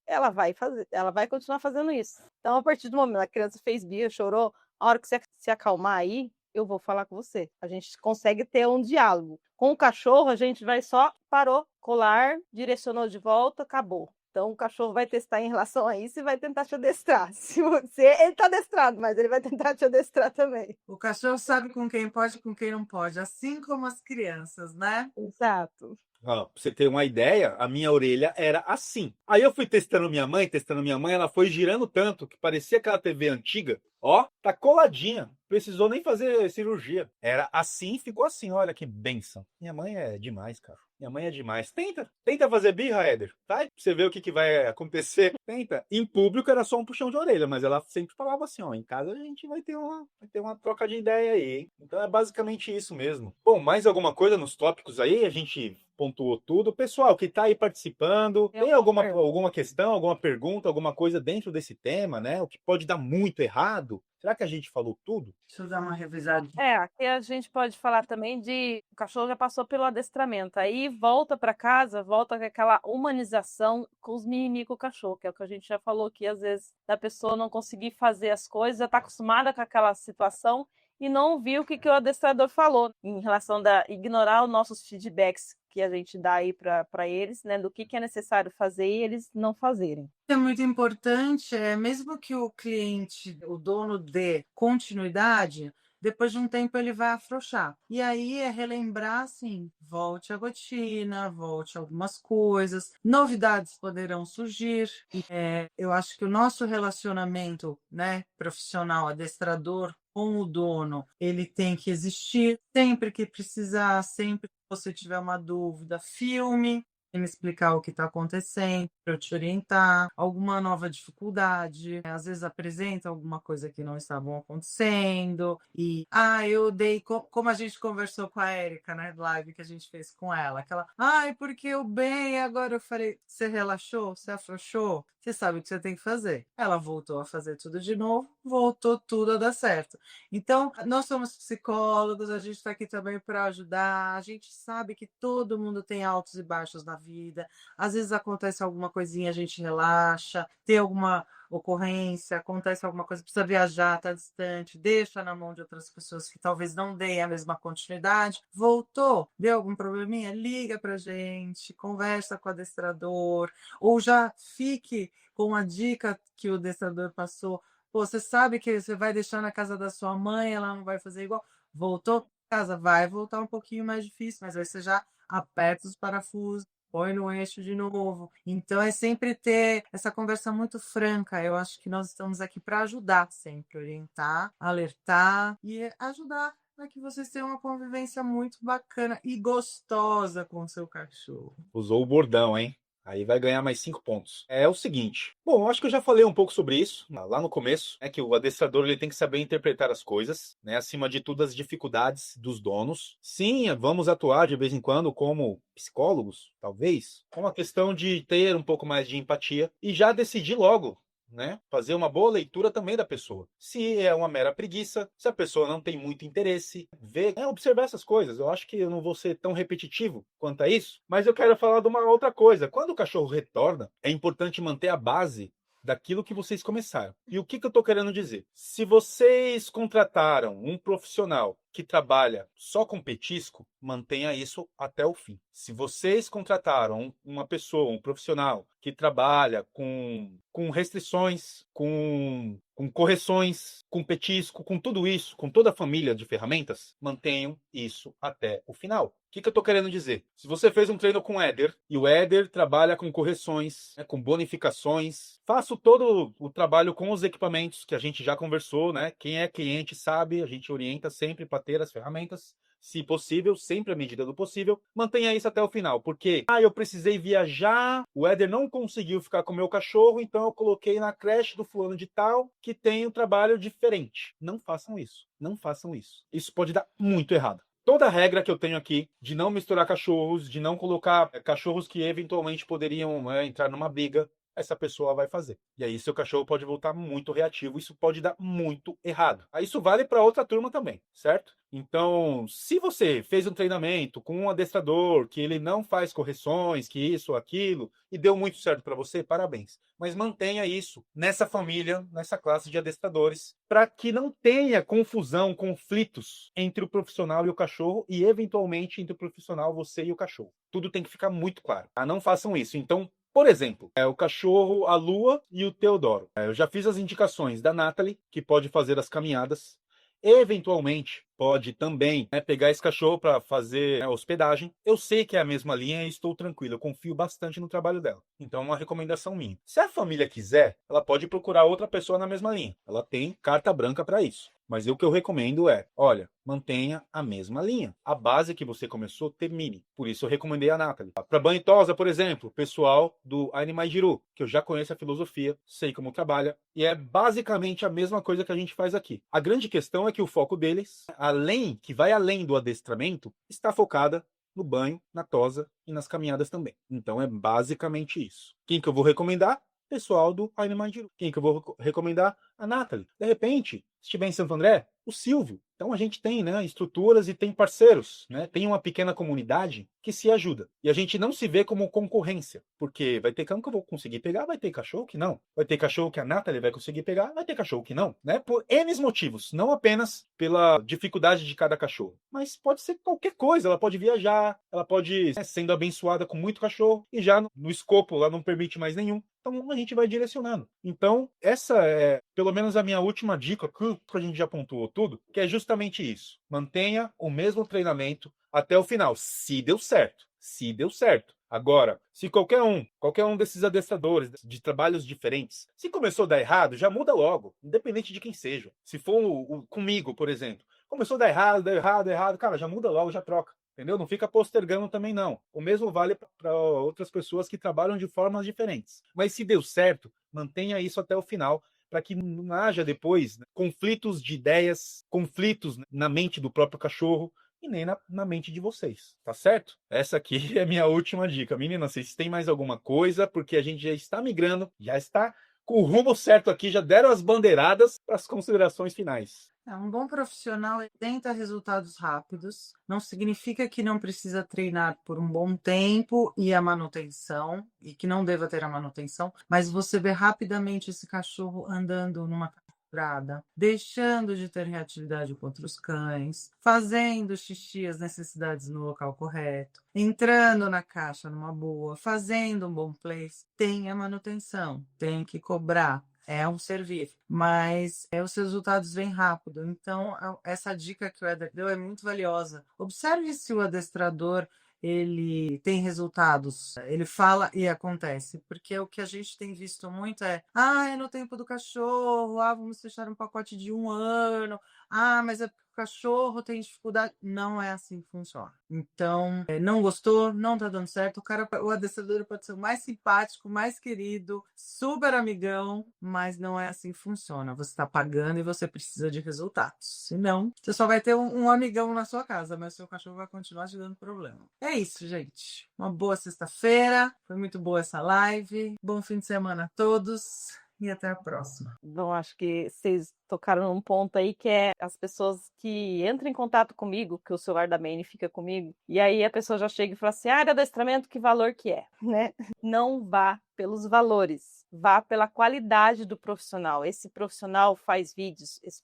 ela vai fazer, ela vai continuar fazendo isso. Então, a partir do momento que a criança fez birra, chorou, a hora que você se acalmar aí, eu vou falar com você. A gente consegue ter um diálogo. Com o cachorro, a gente vai só, parou, colar, direcionou de volta, acabou. Então, o cachorro vai testar em relação a isso e vai tentar te adestrar. Se você, ele tá adestrado, mas ele vai tentar te adestrar também. O cachorro sabe com quem pode e com quem não pode, assim como as crianças, né? Exato. Pra você ter uma ideia, a minha orelha era assim. Aí eu fui testando minha mãe, ela foi girando tanto que parecia aquela TV antiga. Ó, tá coladinha. Precisou nem fazer cirurgia. Era assim, ficou assim. Olha que bênção. Minha mãe é demais, cara. Minha mãe é demais. Tenta fazer birra, Éder. Tá? Pra você ver o que vai acontecer. Tenta. Em público era só um puxão de orelha, mas ela sempre falava assim, ó, em casa a gente vai ter uma troca de ideia aí, hein? Então é basicamente isso mesmo. Bom, mais alguma coisa nos tópicos aí? A gente pontuou tudo. Pessoal que tá aí participando, tem alguma questão, alguma pergunta, alguma coisa dentro desse tema, né? O que pode dar muito errado? Será que a gente falou tudo? Deixa eu dar uma revisada. Aqui a gente pode falar também de o cachorro já passou pelo adestramento, aí volta para casa, volta com aquela humanização com os mimimi com o cachorro, que é o que a gente já falou aqui, às vezes da pessoa não conseguir fazer as coisas, já está acostumada com aquela situação e não ouviu o que o adestrador falou em relação a ignorar os nossos feedbacks que a gente dá aí para eles, né, do que é necessário fazer e eles não fazerem. É muito importante, mesmo que o cliente, o dono dê continuidade, depois de um tempo ele vai afrouxar. E aí é relembrar, assim, volte à rotina, volte algumas coisas, novidades poderão surgir. Eu acho que o nosso relacionamento, né, profissional, adestrador com o dono, ele tem que existir sempre que precisar, sempre que você tiver uma dúvida, filme, me explicar o que está acontecendo, para eu te orientar, alguma nova dificuldade, às vezes apresenta alguma coisa que não estava acontecendo, e eu dei, como a gente conversou com a Érica, né, live que a gente fez com ela, aquela, porque eu bem, agora eu falei, você relaxou, você afrouxou, você sabe o que você tem que fazer. Ela voltou a fazer tudo de novo, voltou tudo a dar certo. Então, nós somos psicólogos, a gente está aqui também para ajudar, a gente sabe que todo mundo tem altos e baixos na vida, às vezes acontece alguma coisinha, a gente relaxa, tem alguma ocorrência, acontece alguma coisa, precisa viajar, está distante, deixa na mão de outras pessoas que talvez não deem a mesma continuidade, voltou, deu algum probleminha, liga para a gente, conversa com o adestrador, ou já fique com a dica que o adestrador passou. Pô, você sabe que você vai deixar na casa da sua mãe, ela não vai fazer igual. Voltou para casa, vai voltar um pouquinho mais difícil, mas aí você já aperta os parafusos, põe no eixo de novo. Então é sempre ter essa conversa muito franca. Eu acho que nós estamos aqui para ajudar sempre, orientar, alertar e ajudar para que vocês tenham uma convivência muito bacana e gostosa com o seu cachorro. Usou o bordão, hein? Aí vai ganhar mais 5 pontos. É o seguinte. Bom, eu acho que eu já falei um pouco sobre isso lá no começo, que o adestrador ele tem que saber interpretar as coisas, né? Acima de tudo, as dificuldades dos donos. Sim, vamos atuar de vez em quando como psicólogos, talvez, com a questão de ter um pouco mais de empatia e já decidir logo, né? Fazer uma boa leitura também da pessoa. Se é uma mera preguiça, se a pessoa não tem muito interesse, ver, observar essas coisas. Eu acho que eu não vou ser tão repetitivo quanto a isso, mas eu quero falar de uma outra coisa. Quando o cachorro retorna, é importante manter a base daquilo que vocês começaram. E o que eu estou querendo dizer? Se vocês contrataram um profissional que trabalha só com petisco, mantenha isso até o fim. Se vocês contrataram uma pessoa, um profissional que trabalha com restrições, com correções, com petisco, com tudo isso, com toda a família de ferramentas, mantenham isso até o final. O que eu estou querendo dizer? Se você fez um treino com o Éder, e o Éder trabalha com correções, com bonificações, faça todo o trabalho com os equipamentos que a gente já conversou, né? Quem é cliente sabe, a gente orienta sempre para ter as ferramentas, se possível, sempre à medida do possível, mantenha isso até o final, porque eu precisei viajar, o Éder não conseguiu ficar com o meu cachorro, então eu coloquei na creche do fulano de tal, que tem um trabalho diferente. Não façam isso, não façam isso. Isso pode dar muito errado. Toda a regra que eu tenho aqui de não misturar cachorros, de não colocar cachorros que eventualmente poderiam entrar numa briga, essa pessoa vai fazer. E aí seu cachorro pode voltar muito reativo, isso pode dar muito errado. Aí isso vale para outra turma também, certo? Então, se você fez um treinamento com um adestrador, que ele não faz correções, que isso ou aquilo, e deu muito certo para você, parabéns. Mas mantenha isso nessa família, nessa classe de adestradores, para que não tenha confusão, conflitos entre o profissional e o cachorro e, eventualmente, entre o profissional, você e o cachorro. Tudo tem que ficar muito claro. Tá? Não façam isso. Então, por exemplo, o cachorro, a Lua e o Teodoro. Eu já fiz as indicações da Natalie, que pode fazer as caminhadas. Eventualmente, pode também pegar esse cachorro para fazer hospedagem. Eu sei que é a mesma linha e estou tranquilo. Eu confio bastante no trabalho dela. Então, é uma recomendação minha. Se a família quiser, ela pode procurar outra pessoa na mesma linha. Ela tem carta branca para isso. Mas o que eu recomendo é, olha, mantenha a mesma linha. A base que você começou, termine. Por isso eu recomendei a Natalie. Para banho e tosa, por exemplo, pessoal do Animaijiru, que eu já conheço a filosofia, sei como trabalha, e é basicamente a mesma coisa que a gente faz aqui. A grande questão é que o foco deles, que vai além do adestramento, está focada no banho, na tosa e nas caminhadas também. Então é basicamente isso. Quem que eu vou recomendar? Pessoal do Animaijiru. Quem que eu vou recomendar? A Natalie. De repente, se estiver em Santo André, o Silvio. Então a gente tem estruturas e tem parceiros, tem uma pequena comunidade que se ajuda. E a gente não se vê como concorrência, porque vai ter cão que eu vou conseguir pegar, vai ter cachorro que não. Vai ter cachorro que a Natalie vai conseguir pegar, vai ter cachorro que não. Por N motivos, não apenas pela dificuldade de cada cachorro, mas pode ser qualquer coisa. Ela pode viajar, ela pode sendo abençoada com muito cachorro, e já no escopo ela não permite mais nenhum. Então a gente vai direcionando. Então, essa é pelo menos a minha última dica, que a gente já pontuou tudo, que é justamente isso. Mantenha o mesmo treinamento até o final, se deu certo. Se deu certo. Agora, se qualquer um desses adestradores de trabalhos diferentes, se começou a dar errado, já muda logo, independente de quem seja. Se for comigo, por exemplo, começou a dar errado, deu errado, cara, já muda logo, já troca. Entendeu? Não fica postergando também, não. O mesmo vale para outras pessoas que trabalham de formas diferentes. Mas se deu certo, mantenha isso até o final, para que não haja depois conflitos de ideias, conflitos na mente do próprio cachorro e nem na mente de vocês, tá certo? Essa aqui é a minha última dica. Meninas, vocês têm mais alguma coisa? Porque a gente já está migrando, já está com o rumo certo aqui, já deram as bandeiradas para as considerações finais. Um bom profissional tenta resultados rápidos, não significa que não precisa treinar por um bom tempo e a manutenção, e que não deva ter a manutenção, mas você vê rapidamente esse cachorro andando numa estrada, deixando de ter reatividade contra os cães, fazendo xixi as necessidades no local correto, entrando na caixa numa boa, fazendo um bom place, tem a manutenção, tem que cobrar. É um servir, mas os resultados vêm rápido. Então, essa dica que o Éder deu é muito valiosa. Observe se o adestrador ele tem resultados, ele fala e acontece, porque o que a gente tem visto muito é no tempo do cachorro, vamos fechar um pacote de 1 ano, mas é porque o cachorro tem dificuldade. Não é assim que funciona. Então, não gostou, não tá dando certo, o adestrador pode ser o mais simpático, mais querido, super amigão, mas não é assim que funciona. Você está pagando e você precisa de resultados. Senão, você só vai ter um amigão na sua casa, mas seu cachorro vai continuar te dando problema. É isso, gente. Uma boa sexta-feira. Foi muito boa essa live. Bom fim de semana a todos. E até a próxima. Bom, acho que vocês tocaram num ponto aí que é as pessoas que entram em contato comigo, que o celular da Mane fica comigo, e aí a pessoa já chega e fala assim, área de adestramento, que valor que é, né? Não vá pelos valores, vá pela qualidade do profissional. Esse profissional faz vídeos, esse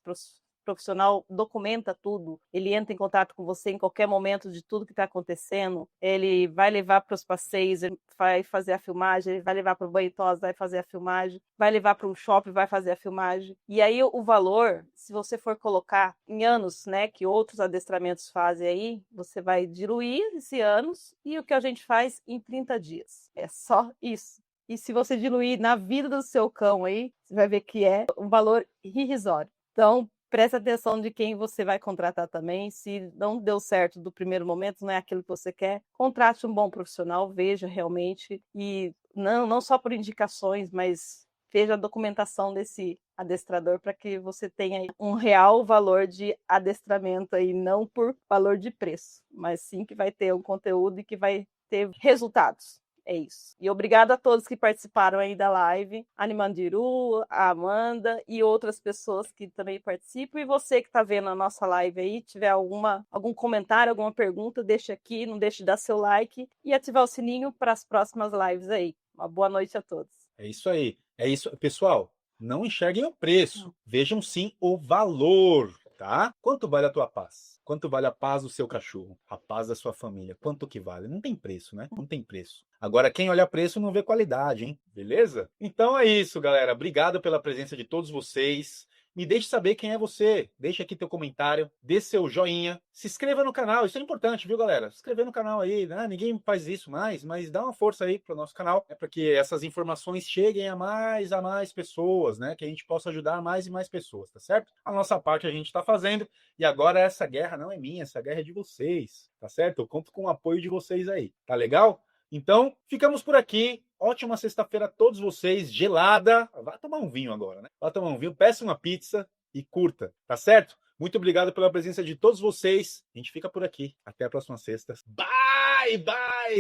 profissional documenta tudo, ele entra em contato com você em qualquer momento de tudo que está acontecendo, ele vai levar para os passeios, ele vai fazer a filmagem, ele vai levar para o banho tosa, vai fazer a filmagem, vai levar para um shopping, vai fazer a filmagem. E aí o valor, se você for colocar em anos, né, que outros adestramentos fazem aí, você vai diluir esses anos e o que a gente faz em 30 dias. É só isso. E se você diluir na vida do seu cão aí, você vai ver que é um valor irrisório. Então, preste atenção de quem você vai contratar também. Se não deu certo do primeiro momento, não é aquilo que você quer, contrate um bom profissional, veja realmente, e não só por indicações, mas veja a documentação desse adestrador para que você tenha um real valor de adestramento aí, não por valor de preço, mas sim que vai ter um conteúdo e que vai ter resultados. É isso. E obrigado a todos que participaram aí da live. A Animandiru, a Amanda e outras pessoas que também participam. E você que está vendo a nossa live aí, tiver algum comentário, alguma pergunta, deixa aqui, não deixe de dar seu like e ativar o sininho para as próximas lives aí. Uma boa noite a todos. É isso aí. É isso. Pessoal, não enxerguem o preço. Vejam sim o valor, tá? Quanto vale a tua paz? Quanto vale a paz do seu cachorro? A paz da sua família? Quanto que vale? Não tem preço, né? Não tem preço. Agora, quem olha preço não vê qualidade, hein? Beleza? Então é isso, galera. Obrigado pela presença de todos vocês. Me deixe saber quem é você. Deixa aqui teu comentário, dê seu joinha, se inscreva no canal. Isso é importante, viu, galera? Se inscrever no canal aí, né? Ninguém faz isso mais, mas dá uma força aí pro nosso canal, para que essas informações cheguem a mais pessoas, né? Que a gente possa ajudar mais e mais pessoas, tá certo? A nossa parte a gente está fazendo e agora essa guerra não é minha, essa guerra é de vocês, tá certo? Eu conto com o apoio de vocês aí, tá legal? Então, ficamos por aqui. Ótima sexta-feira a todos vocês, gelada. Vá tomar um vinho agora, né? Vá tomar um vinho, peça uma pizza e curta, tá certo? Muito obrigado pela presença de todos vocês. A gente fica por aqui. Até a próxima sexta. Bye, bye!